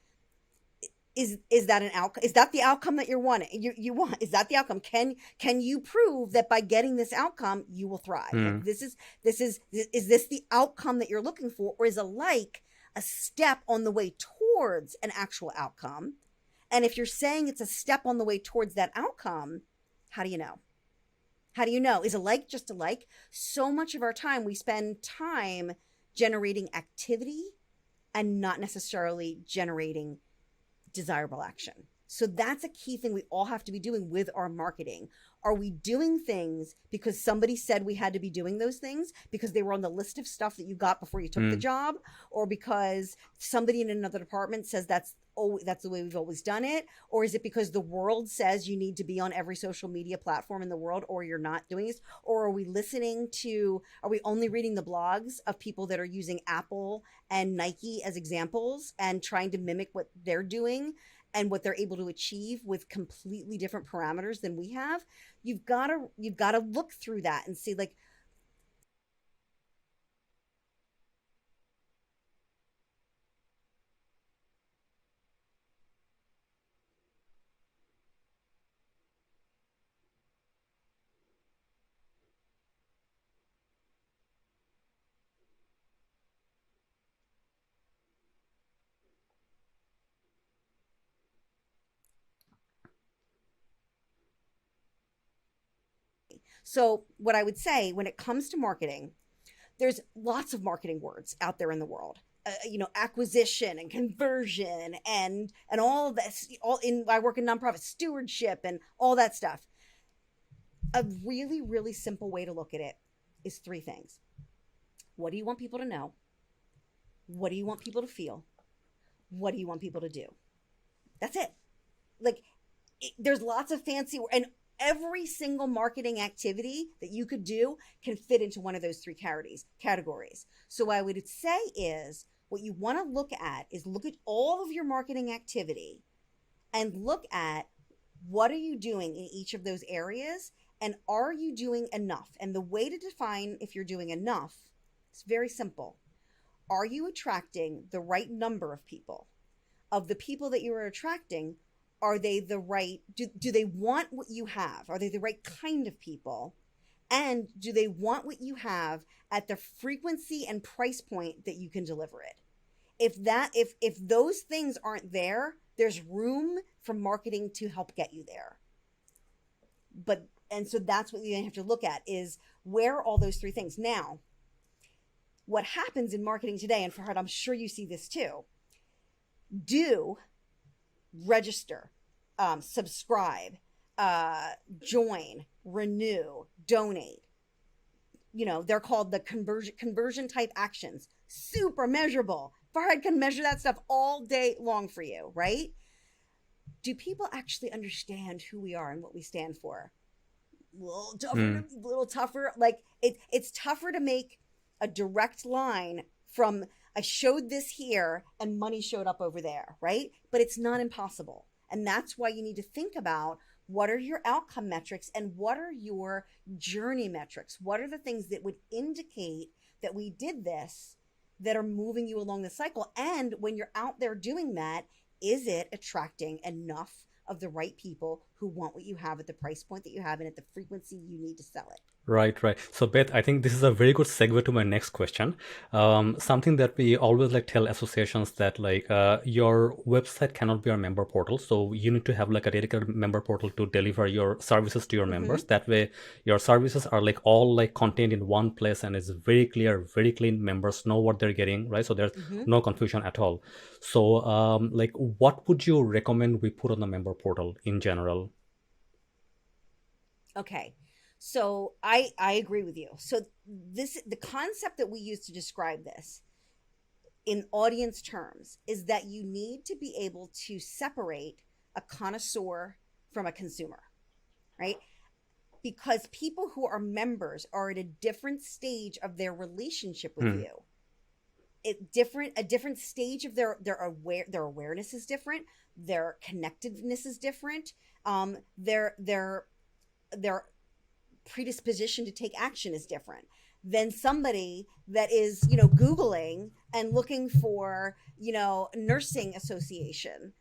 Is that an outcome? Is that the outcome that you're wanting? You want? Is that the outcome? Can you prove that by getting this outcome you will thrive? Like, is this the outcome that you're looking for, or is a like a step on the way towards an actual outcome? And if you're saying it's a step on the way towards that outcome, how do you know? How do you know? Is a like just a like? So much of our time, we spend time generating activity and not necessarily generating desirable action. So that's a key thing we all have to be doing with our marketing. Are we doing things because somebody said we had to be doing those things, because they were on the list of stuff that you got before you took the job, or because somebody in another department says that's the way we've always done it? Or is it because the world says you need to be on every social media platform in the world, or you're not doing this? Or are we only reading the blogs of people that are using Apple and Nike as examples and trying to mimic what they're doing and what they're able to achieve with completely different parameters than we have? You've got to look through that and see, like, so what I would say when it comes to marketing, there's lots of marketing words out there in the world. Acquisition and conversion and all this. I work in nonprofit stewardship and all that stuff. A really, really simple way to look at it is three things. What do you want people to know? What do you want people to feel? What do you want people to do? That's it. Like, there's lots of fancy, and every single marketing activity that you could do can fit into one of those three categories. So what I would say is, what you want to look at all of your marketing activity and look at what are you doing in each of those areas, and are you doing enough? And the way to define if you're doing enough is very simple. Are you attracting the right number of people? Of the people that you are attracting, are they the right, do they want what you have? Are they the right kind of people? And do they want what you have at the frequency and price point that you can deliver it? If those things aren't there, there's room for marketing to help get you there. And so that's what you have to look at, is where are all those three things. Now, what happens in marketing today, and Farhad, I'm sure you see this too, register, subscribe, join, renew, donate. They're called the conversion type actions. Super measurable. Farhad can measure that stuff all day long for you, right? Do people actually understand who we are and what we stand for? A little tougher. Like, it's tougher to make a direct line from I showed this here and money showed up over there, right? But it's not impossible. And that's why you need to think about, what are your outcome metrics and what are your journey metrics? What are the things that would indicate that we did this, that are moving you along the cycle? And when you're out there doing that, is it attracting enough of the right people who want what you have at the price point that you have and at the frequency you need to sell it. Right, right. So, Beth, I think this is a very good segue to my next question. Something that we always like tell associations that your website cannot be our member portal. So you need to have like a dedicated member portal to deliver your services to your members. That way, your services are like all like contained in one place and it's very clear, very clean. Members know what they're getting, right? So there's no confusion at all. So, like, what would you recommend we put on the member portal in general? Okay. So I agree with you. So the concept that we use to describe this in audience terms is that you need to be able to separate a connoisseur from a consumer, right? Because people who are members are at a different stage of their relationship with Hmm. you. A different stage of their awareness is different, their connectedness is different, their predisposition to take action is different than somebody that is, Googling and looking for, nursing association,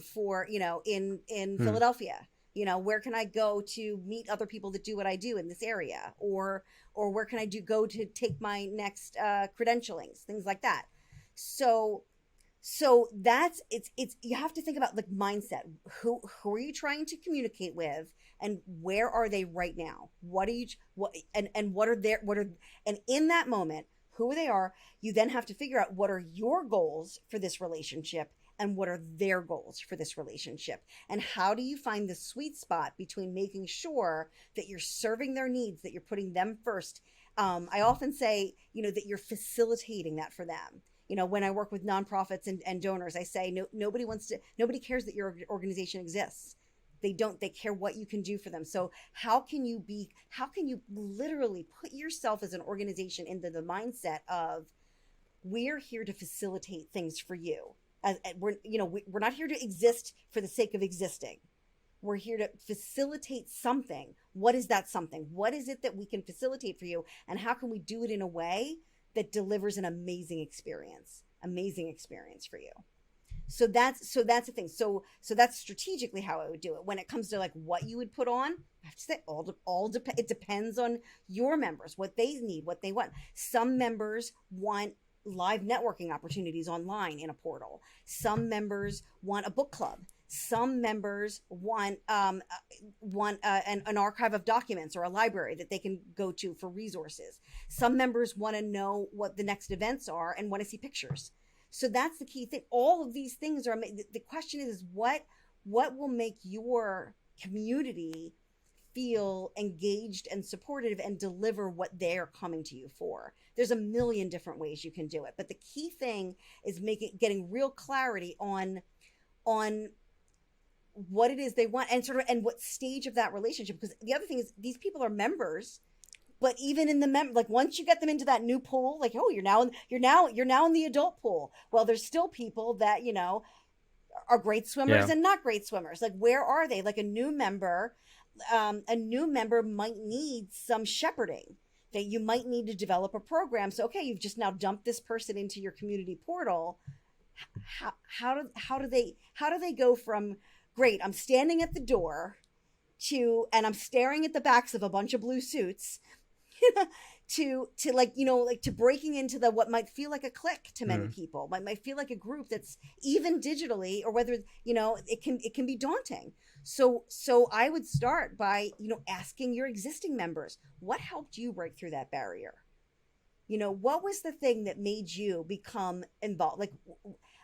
for, in Hmm. Philadelphia. Where can I go to meet other people that do what I do in this area? Or where can I go to take my next credentialings, things like that. So that's it's you have to think about like mindset. Who are you trying to communicate with, and where are they right now? What are you what and what are their what are and in that moment, who they are, you then have to figure out what are your goals for this relationship and what are their goals for this relationship, and how do you find the sweet spot between making sure that you're serving their needs, that you're putting them first. I often say, that you're facilitating that for them. When I work with nonprofits and donors, I say, no, nobody cares that your organization exists. They care what you can do for them. So how can you literally put yourself as an organization into the mindset of, we're here to facilitate things for you. We're not here to exist for the sake of existing. We're here to facilitate something. What is that something? What is it that we can facilitate for you? And how can we do it in a way that delivers an amazing experience for you? So that's the thing. So that's strategically how I would do it. When it comes to like what you would put on, I have to say it depends on your members, what they need, what they want. Some members want live networking opportunities online in a portal. Some members want a book club. Some members want an archive of documents or a library that they can go to for resources. Some members want to know what the next events are and want to see pictures. So that's the key thing. All of these things are, the question is what will make your community feel engaged and supportive and deliver what they're coming to you for. There's a million different ways you can do it, but the key thing is getting real clarity on what it is they want, and what stage of that relationship. Because the other thing is, these people are members, but even in like once you get them into that new pool, like, oh, you're now in the adult pool. Well, there's still people that are great swimmers Yeah. and not great swimmers. Like, where are they? Like, a new member might need some shepherding, that you might need to develop a program. So, okay, you've just now dumped this person into your community portal. How do they go from, great, I'm standing at the door, and I'm staring at the backs of a bunch of blue suits, to like to breaking into the what might feel like a clique to many Hmm. people, might feel like a group that's even digitally, or whether it can be daunting. So I would start by asking your existing members, what helped you break through that barrier. What was the thing that made you become involved? Like,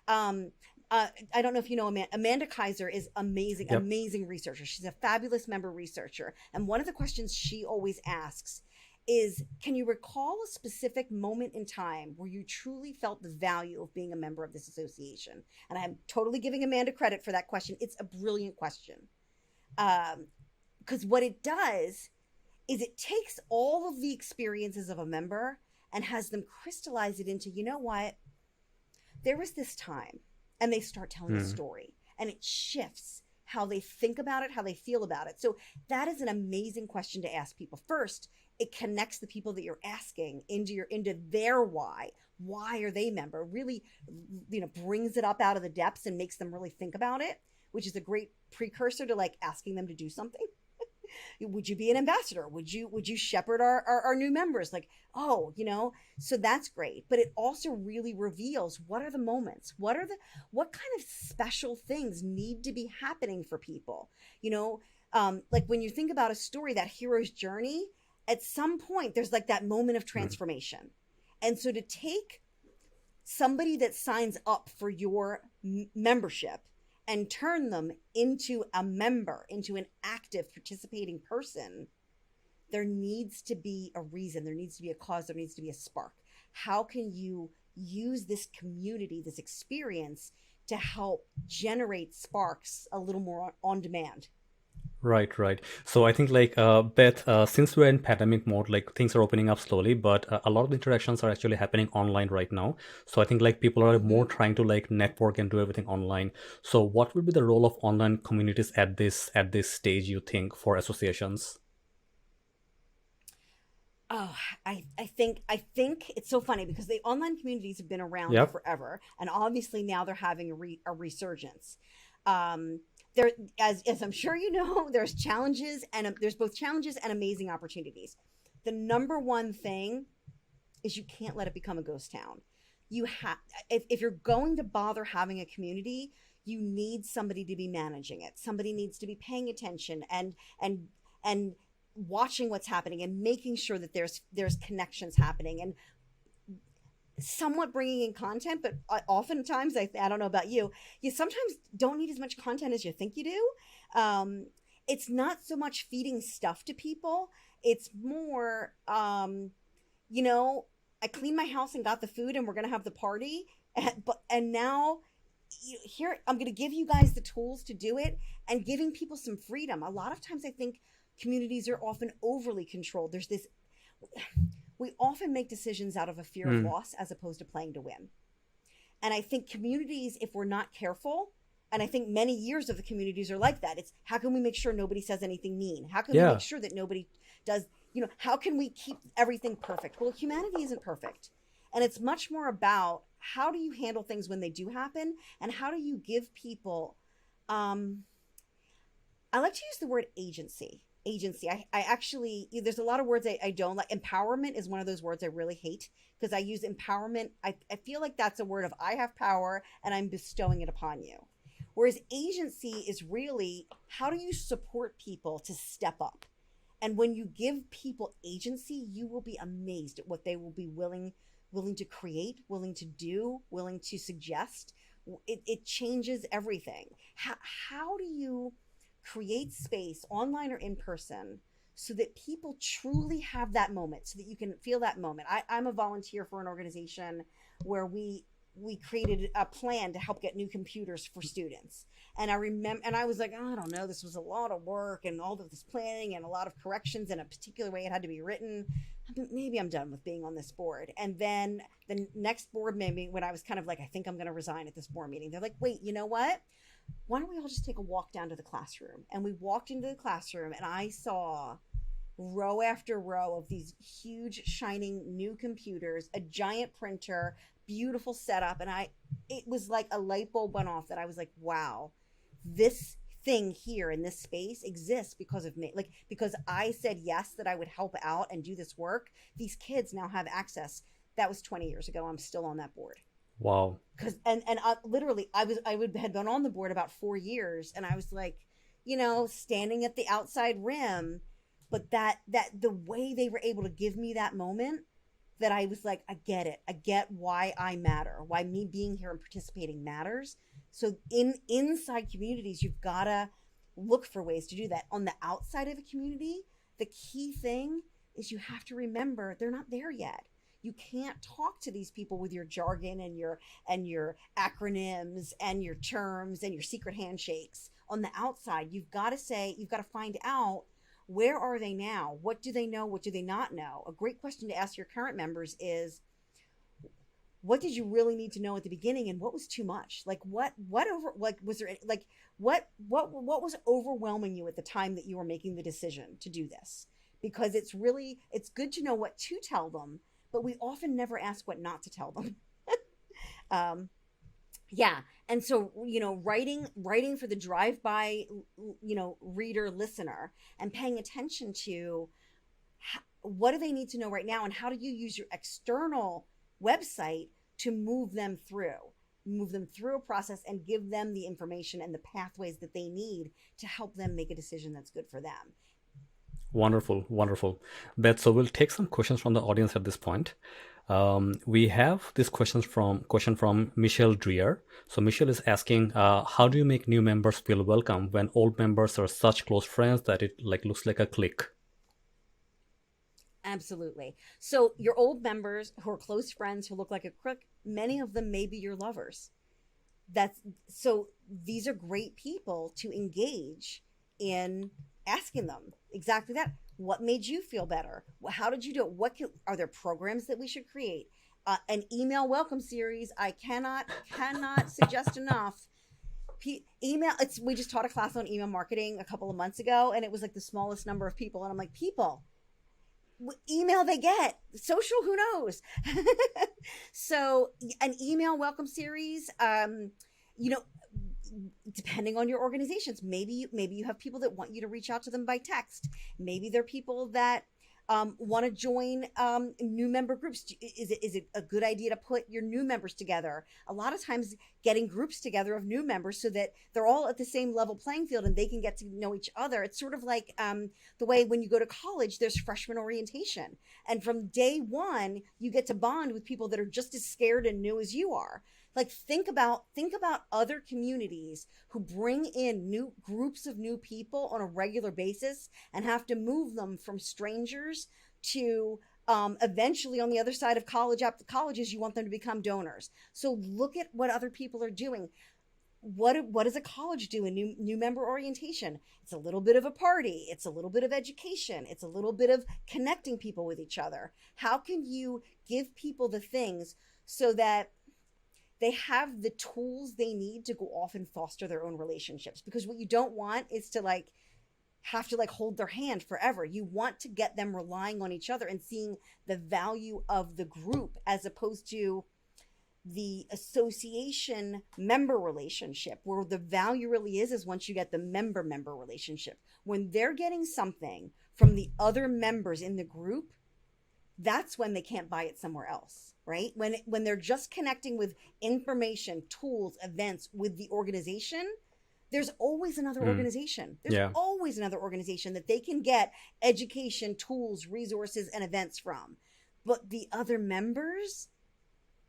um, I don't know if you know Amanda Kaiser is amazing, Yep. amazing researcher. She's a fabulous member researcher. And one of the questions she always asks is, can you recall a specific moment in time where you truly felt the value of being a member of this association? And I'm totally giving Amanda credit for that question. It's a brilliant question. Because what it does is it takes all of the experiences of a member and has them crystallize it into, what? There was this time, and they start telling a Hmm. story, and it shifts how they think about it, how they feel about it. So that is an amazing question to ask people. First, it connects the people that you're asking into their why. Why are they member? Really, brings it up out of the depths and makes them really think about it. which is a great precursor to like asking them to do something. Would you be an ambassador? Would you shepherd our new members? Like, oh, so that's great. But it also really reveals what are the moments, what kind of special things need to be happening for people. Like when you think about a story, that hero's journey, at some point there's like that moment of transformation. And so to take somebody that signs up for your membership and turn them into a member, into an active participating person, there needs to be a reason, there needs to be a cause, there needs to be a spark. How can you use this community, this experience, to help generate sparks a little more on demand? Right, right. So I think like Beth, since we're in pandemic mode, like things are opening up slowly, but a lot of interactions are actually happening online right now. So I think like people are more trying to like network and do everything online. So what would be the role of online communities at this stage, you think, for associations? Oh, I think it's so funny because the online communities have been around Yep. forever, and obviously now they're having a resurgence. Um, there, as I'm sure you know, there's challenges and there's both challenges and amazing opportunities. The number one thing is you can't let it become a ghost town. You have if you're going to bother having a community, you need somebody to be managing it. Somebody needs to be paying attention and watching what's happening and making sure that there's connections happening and somewhat bringing in content. But oftentimes I don't know about you sometimes don't need as much content as you think you do. It's not so much feeding stuff to people, it's more you know I cleaned my house and got the food and we're gonna have the party, and now here I'm gonna give you guys the tools to do it, and giving people some freedom. A lot of times I think communities are often overly controlled. There's this We often make decisions out of a fear of Mm. loss as opposed to playing to win. And I think communities, if we're not careful, and I think many years of the communities are like that. It's how can we make sure nobody says anything mean? How can we make Yeah. sure that nobody does, how can we keep everything perfect? Well, humanity isn't perfect. And it's much more about how do you handle things when they do happen, and how do you give people um I like to use the word agency. Agency. I actually, there's a lot of words I don't like. Empowerment is one of those words I really hate because I use empowerment. I feel like that's a word of I have power and I'm bestowing it upon you. Whereas agency is really how do you support people to step up? And when you give people agency, you will be amazed at what they will be willing to create, willing to do, willing to suggest. It changes everything. How do you create space online or in person so that people truly have that moment, so that you can feel that moment? I'm a volunteer for an organization where we created a plan to help get new computers for students. And I remember, and I was like, oh, I don't know, this was a lot of work and all of this planning and a lot of corrections in a particular way it had to be written. Maybe I'm done with being on this board. And then the next board meeting, when I was kind of like, I think I'm going to resign at this board meeting, they're like, wait, you know what? Why don't we all just take a walk down to the classroom? And we walked into the classroom and I saw row after row of these huge shining new computers, a giant printer, beautiful setup. And it was like a light bulb went off that I was like, wow, this thing here in this space exists because of me. Like, because I said yes, that I would help out and do this work. These kids now have access. That was 20 years ago. I'm still on that board. Wow. Because literally I would had been on the board about 4 years, and I was like, standing at the outside rim. But that the way they were able to give me that moment, that I was like, I get it. I get why I matter, why me being here and participating matters. So inside communities, you've gotta look for ways to do that. On the outside of a community, the key thing is you have to remember they're not there yet. You can't talk to these people with your jargon and your acronyms and your terms and your secret handshakes. On the outside, you've got to find out, where are they now? What do they know? What do they not know? A great question to ask your current members is, what did you really need to know at the beginning, and what was too much? Like was there like what was overwhelming you at the time that you were making the decision to do this? Because it's good to know what to tell them, but we often never ask what not to tell them. um, Yeah. And so, writing for the drive-by, reader listener, and paying attention to what do they need to know right now, and how do you use your external website to move them through a process and give them the information and the pathways that they need to help them make a decision that's good for them. Wonderful, wonderful. Beth, so we'll take some questions from the audience at this point. We have this question from Michelle Dreer. So Michelle is asking, how do you make new members feel welcome when old members are such close friends that it like looks like a clique? Absolutely. So your old members who are close friends who look like a crook, many of them may be your lovers. That's so these are great people to engage in asking them exactly that. What made you feel better? How did you do it? Are there programs that we should create? An email welcome series. I cannot suggest enough. Email. We just taught a class on email marketing a couple of months ago, and it was like the smallest number of people, and I'm like, people, email they get, social, who knows. So an email welcome series, you know depending on your organizations, maybe you have people that want you to reach out to them by text. Maybe they're people that want to join new member groups. Is it a good idea to put your new members together? A lot of times getting groups together of new members so that they're all at the same level playing field and they can get to know each other. It's sort of like the way when you go to college, there's freshman orientation. And from day one, you get to bond with people that are just as scared and new as you are. Like think about other communities who bring in new groups of new people on a regular basis and have to move them from strangers to eventually on the other side of college, after colleges, you want them to become donors. So look at what other people are doing. What does a college do in new member orientation? It's a little bit of a party, it's a little bit of education, it's a little bit of connecting people with each other. How can you give people the things so that they have the tools they need to go off and foster their own relationships? Because what you don't want is to have to hold their hand forever. You want to get them relying on each other and seeing the value of the group as opposed to the association member relationship, where the value really is once you get the member relationship, when they're getting something from the other members in the group, that's when they can't buy it somewhere else, right? When they're just connecting with information, tools, events with the organization, there's always another organization. There's Yeah. always another organization that they can get education, tools, resources, and events from. But the other members,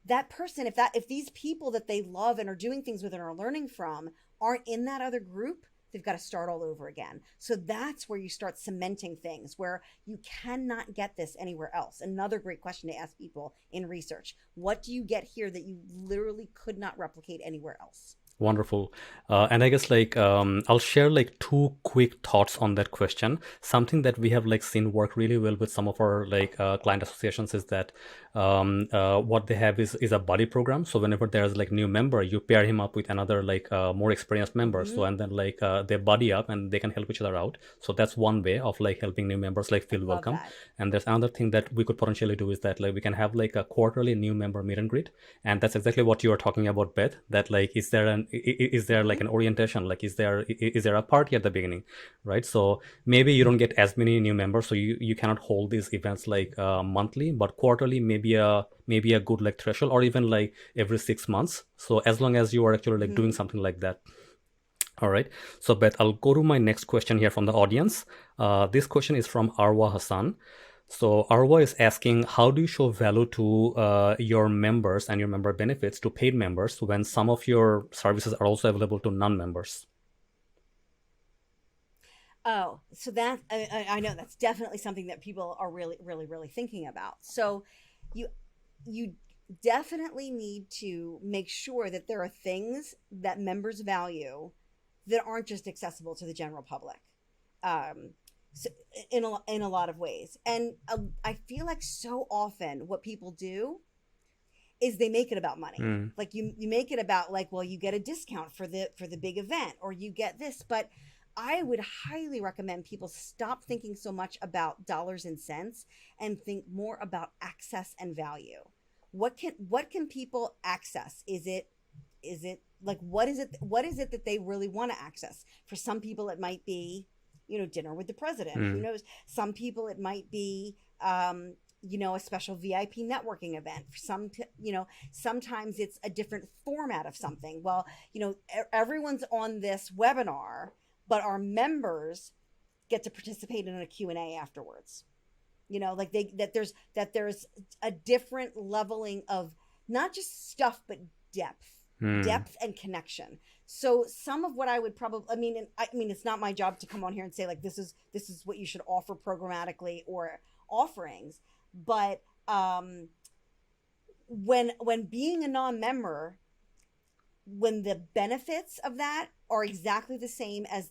that person, if these people that they love and are doing things with and are learning from aren't in that other group, they've got to start all over again. So that's where you start cementing things, where you cannot get this anywhere else. Another great question to ask people in research: what do you get here that you literally could not replicate anywhere else? Wonderful. And I guess I'll share two quick thoughts on that question. Something that we have seen work really well with some of our client associations is that what they have is a buddy program. So whenever there's new member, you pair him up with another more experienced member. So and then they buddy up and they can help each other out. So that's one way of helping new members feel welcome. That. And there's another thing that we could potentially do is that we can have a quarterly new member meet and greet. And that's exactly what you are talking about, Beth, that is there an orientation, is there a party at the beginning, right? So maybe you don't get as many new members, so you cannot hold these events monthly, but quarterly, maybe a good threshold, or even every 6 months. So as long as you are actually doing something like that. All right. So Beth, I'll go to my next question here from the audience. This question is from Arwa Hassan. So Arwa is asking, how do you show value to your members and your member benefits to paid members when some of your services are also available to non-members? Oh, so that I know that's definitely something that people are really, really, really thinking about. So you you definitely need to make sure that there are things that members value that aren't just accessible to the general public. So in a lot of ways, and I feel like so often what people do is they make it about money. Like you make it about well, you get a discount for the big event, or you get this. But I would highly recommend people stop thinking so much about dollars and cents and think more about access and value. What can people access? Is it Is it like, what is it that they really want to access? For some people it might be, dinner with the president. Who Mm, knows? Some people it might be, a special VIP networking event. For sometimes it's a different format of something. Well, everyone's on this webinar, but our members get to participate in a Q&A afterwards. Like there's a different leveling of not just stuff, but depth mm, depth and connection. So some of what I would probably, it's not my job to come on here and say like this is what you should offer programmatically or offerings, but when being a non-member, when the benefits of that are exactly the same as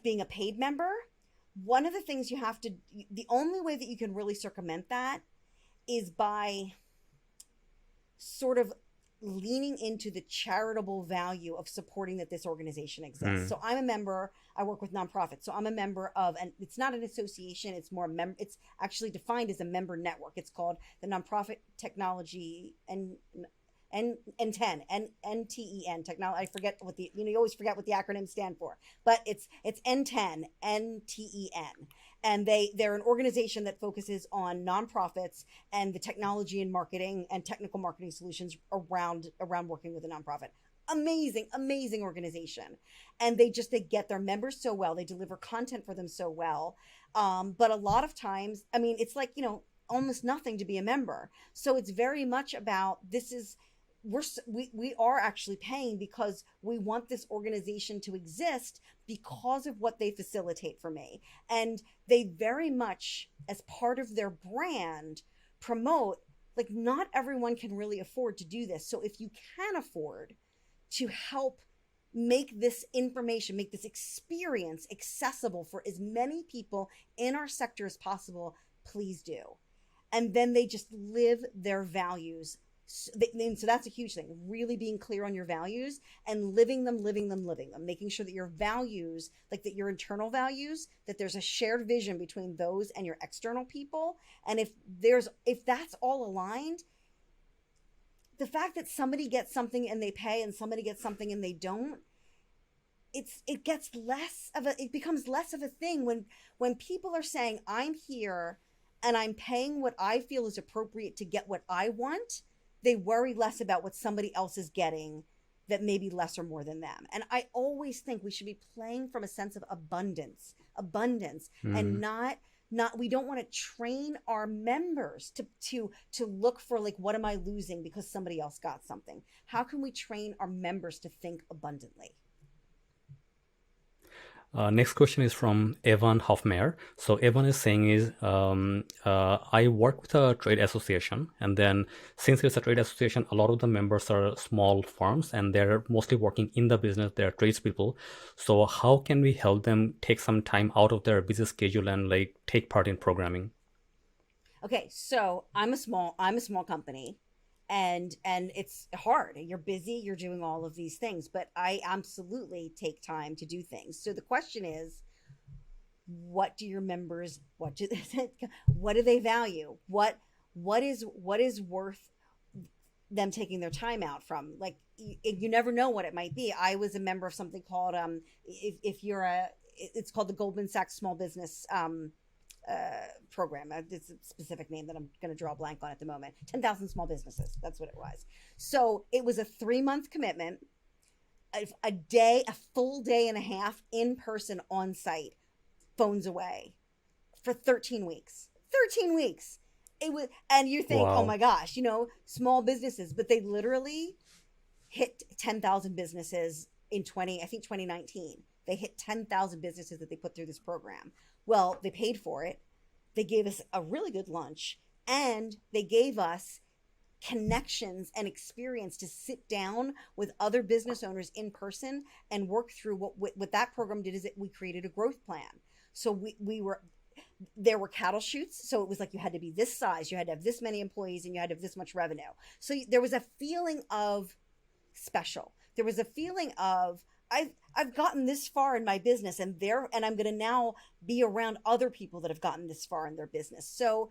being a paid member, one of the things the only way that you can really circumvent that is by sort of leaning into the charitable value of supporting that this organization exists. mm, So I'm a member, I work with nonprofits. So I'm a member of, and it's not an association, it's more it's actually defined as a member network. It's called the Nonprofit Technology N10 technology. I forget what you always forget what the acronyms stand for, but it's N10 NTEN, and they're an organization that focuses on nonprofits and the technology and marketing and technical marketing solutions around working with a nonprofit. Amazing organization, and they get their members so well. They deliver content for them so well, but a lot of times, it's like almost nothing to be a member. So it's very much about we are actually paying because we want this organization to exist because of what they facilitate for me. And they very much, as part of their brand, promote, like, not everyone can really afford to do this. So if you can afford to help make this information, make this experience accessible for as many people in our sector as possible, please do. And then they just live their values. So that's a huge thing, really being clear on your values and living them, making sure that your values, like that your internal values, that there's a shared vision between those and your external people. And if that's all aligned, the fact that somebody gets something and they pay and somebody gets something and they don't, it becomes less of a thing when people are saying, I'm here and I'm paying what I feel is appropriate to get what I want. They worry less about what somebody else is getting that may be less or more than them. And I always think we should be playing from a sense of abundance, and mm. not we don't want to train our members to look for, like, what am I losing because somebody else got something. How can we train our members to think abundantly? Next question is from Evan Hoffmeyer. So Evan is saying I work with a trade association, and then since it's a trade association, a lot of the members are small firms and they're mostly working in the business. They're tradespeople. So how can we help them take some time out of their busy schedule and like take part in programming? Okay, so I'm a small company, and it's hard. You're busy, you're doing all of these things, but I absolutely take time to do things. So the question is, what do your members, what do they value? What is worth them taking their time out from? Like, you never know what it might be. I was a member of something called if you're it's called the Goldman Sachs Small Business program. It's a specific name that I'm going to draw a blank on at the moment. 10,000 small businesses. That's what it was. So it was a 3-month commitment, a full day and a half in person on site, phones away, for 13 weeks. 13 weeks. It was, and you think, oh Wow. my gosh, small businesses, but they literally hit 10,000 businesses in 2019. They hit 10,000 businesses that they put through this program. Well, they paid for it. They gave us a really good lunch, and they gave us connections and experience to sit down with other business owners in person and work through what that program did. Is we created a growth plan. So there were cattle chutes. So it was like, you had to be this size, you had to have this many employees, and you had to have this much revenue. So there was a feeling of special. There was a feeling of, I've gotten this far in my business, and I'm going to now be around other people that have gotten this far in their business. So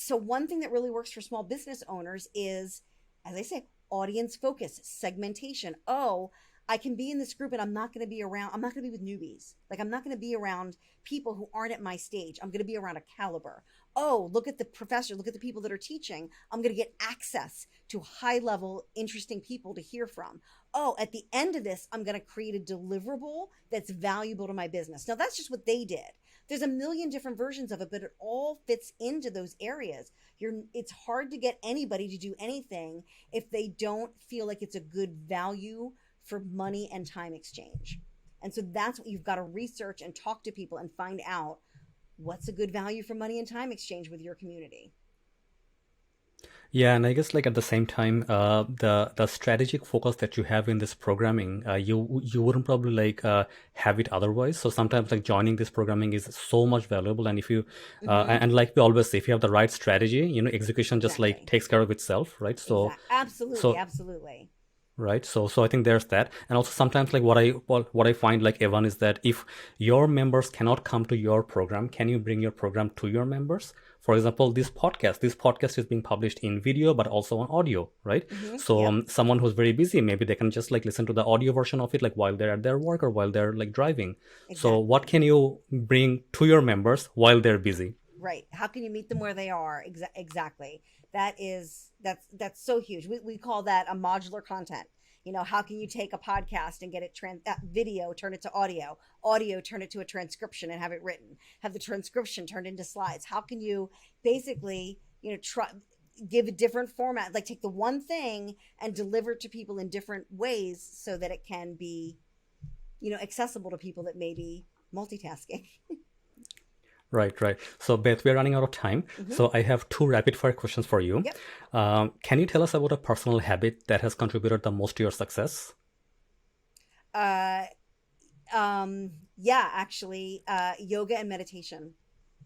one thing that really works for small business owners is as I say, audience focus, segmentation. Oh, I can be in this group and I'm not going to be around, I'm not going to be with newbies. Like, I'm not going to be around people who aren't at my stage. I'm going to be around a caliber. Oh, look at the professor, look at the people that are teaching. I'm going to get access to high level, interesting people to hear from. Oh, at the end of this, I'm going to create a deliverable that's valuable to my business. Now, that's just what they did. There's a million different versions of it, but it all fits into those areas. It's hard to get anybody to do anything if they don't feel like it's a good value for money and time exchange. And so that's what you've got to research and talk to people and find out what's a good value for money and time exchange with your community. Yeah, and I guess like at the same time, the strategic focus that you have in this programming, you wouldn't probably like have it otherwise. So sometimes like joining this programming is so much valuable, and if you and like we always say, if you have the right strategy, execution just like Exactly. takes care of itself, right? So Exactly. Absolutely. so Absolutely. right, so I think there's that. And also sometimes like what I find, like, Evan, is that if your members cannot come to your program, can you bring your program to your members? For example, this podcast is being published in video but also on audio, right? So Yep. someone who's very busy, maybe they can just like listen to the audio version of it like while they're at their work or while they're like driving. So what Exactly. can you bring to your members while they're busy? Right. How can you meet them where they are? Exactly. That's so huge. We call that a modular content. How can you take a podcast and get it video, turn it to audio, turn it to a transcription and have it written, have the transcription turned into slides? How can you basically, try give a different format, like take the one thing and deliver it to people in different ways so that it can be, accessible to people that may be multitasking. Right, right. So, Beth, we're running out of time. Hmm. So, I have two rapid fire questions for you. Yep. Can you tell us about a personal habit that has contributed the most to your success? Uh, yeah, actually, yoga and meditation,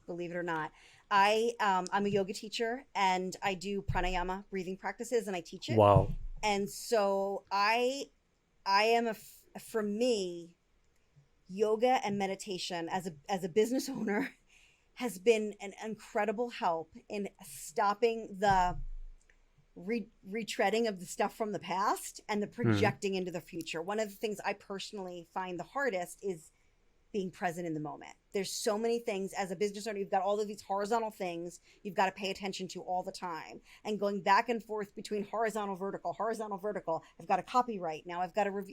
believe it or not. I'm a yoga teacher and I do pranayama breathing practices and I teach it. Wow. And so I am for me, yoga and meditation as a business owner has been an incredible help in stopping the retreading of the stuff from the past and the Hmm. projecting into the future. One of the things I personally find the hardest is being present in the moment. There's so many things as a business owner. You've got all of these horizontal things you've got to pay attention to all the time, and going back and forth between horizontal, vertical, horizontal, vertical. I've got to copyright now. I've got to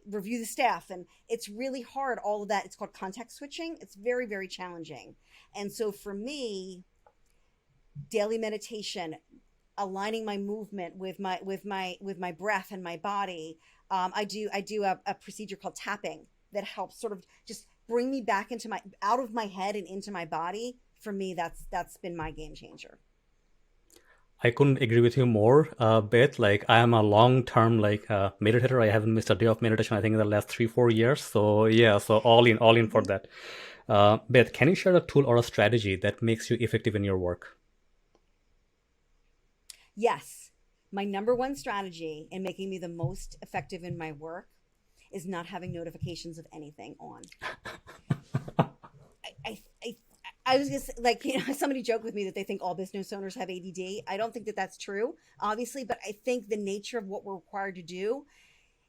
review the staff, and it's really hard. All of that. It's called context switching. It's very, very challenging. And so for me, daily meditation, aligning my movement with my breath and my body. I do a procedure called tapping that helps sort of just bring me back into my out of my head and into my body. For me, that's been my game changer. I couldn't agree with you more, Beth. Like, I am a long-term like meditator. I haven't missed a day of meditation, I think, in the last 3, 4 years. So yeah, so all in for Hmm. that. Beth, can you share a tool or a strategy that makes you effective in your work? Yes, my number one strategy in making me the most effective in my work is not having notifications of anything on. I, I, I was just like, somebody joked with me that they think all business owners have ADD. I don't think that that's true, obviously, but I think the nature of what we're required to do,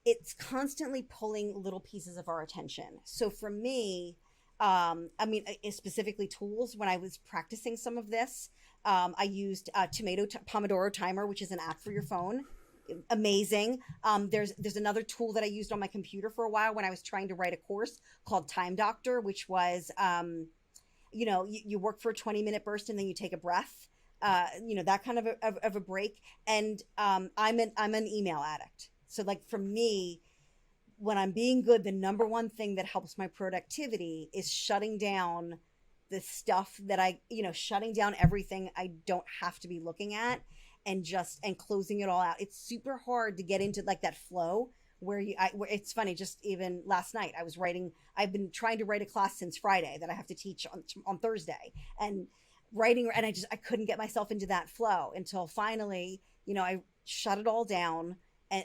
it's constantly pulling little pieces of our attention. So for me, I mean, specifically tools, when I was practicing some of this, I used Pomodoro Timer, which is an app for your phone. Amazing. There's another tool that I used on my computer for a while when I was trying to write a course called Time Doctor, which was you work for a 20-minute burst and then you take a breath, that kind of a break. And I'm an email addict, so like for me, when I'm being good, the number one thing that helps my productivity is shutting down the stuff that shutting down everything I don't have to be looking at, and closing it all out. It's super hard to get into like that flow where it's funny. Just even last night, I've been trying to write a class since Friday that I have to teach on Thursday, and writing, and I couldn't get myself into that flow until finally, I shut it all down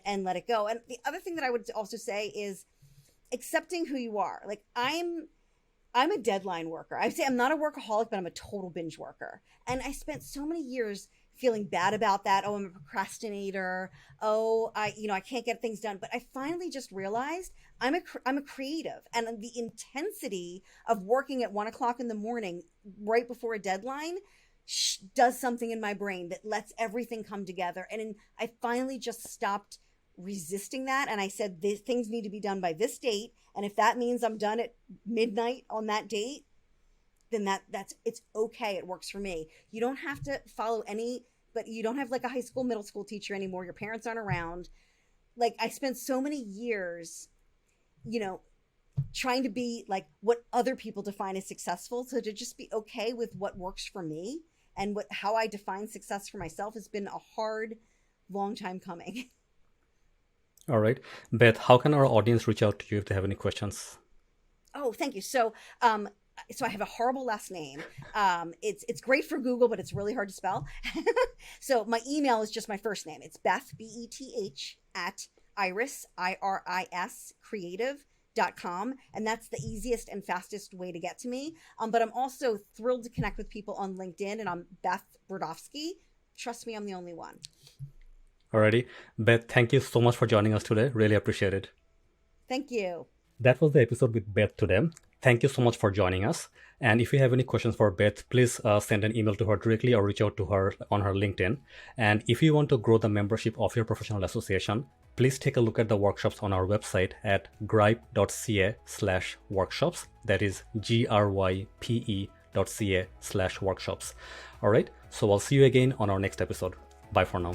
and let it go. And the other thing that I would also say is accepting who you are. Like I'm a deadline worker. I say I'm not a workaholic, but I'm a total binge worker. And I spent so many years feeling bad about that. Oh, I'm a procrastinator. Oh, I can't get things done. But I finally just realized I'm a creative, and the intensity of working at 1 o'clock in the morning right before a deadline does something in my brain that lets everything come together. And I finally just stopped resisting that, and I said things need to be done by this date, and if that means I'm done at midnight on that date, then that's it's okay. It works for me. You don't have to follow any, but you don't have like a high school, middle school teacher anymore. Your parents aren't around. Like, I spent so many years, you know, trying to be like what other people define as successful. So to just be okay with what works for me and how I define success for myself has been a hard, long time coming. All right. Beth, how can our audience reach out to you if they have any questions? Oh, thank you. So I have a horrible last name. It's great for Google, but it's really hard to spell. So my email is just my first name. It's Beth, Beth, at Iris creative.com. And that's the easiest and fastest way to get to me. But I'm also thrilled to connect with people on LinkedIn, and I'm Beth Brodovsky. Trust me, I'm the only one. Alrighty. Beth, thank you so much for joining us today. Really appreciate it. Thank you. That was the episode with Beth today. Thank you so much for joining us. And if you have any questions for Beth, please send an email to her directly or reach out to her on her LinkedIn. And if you want to grow the membership of your professional association, please take a look at the workshops on our website at grype.ca/workshops. That is grype.ca/workshops. All right. So I'll see you again on our next episode. Bye for now.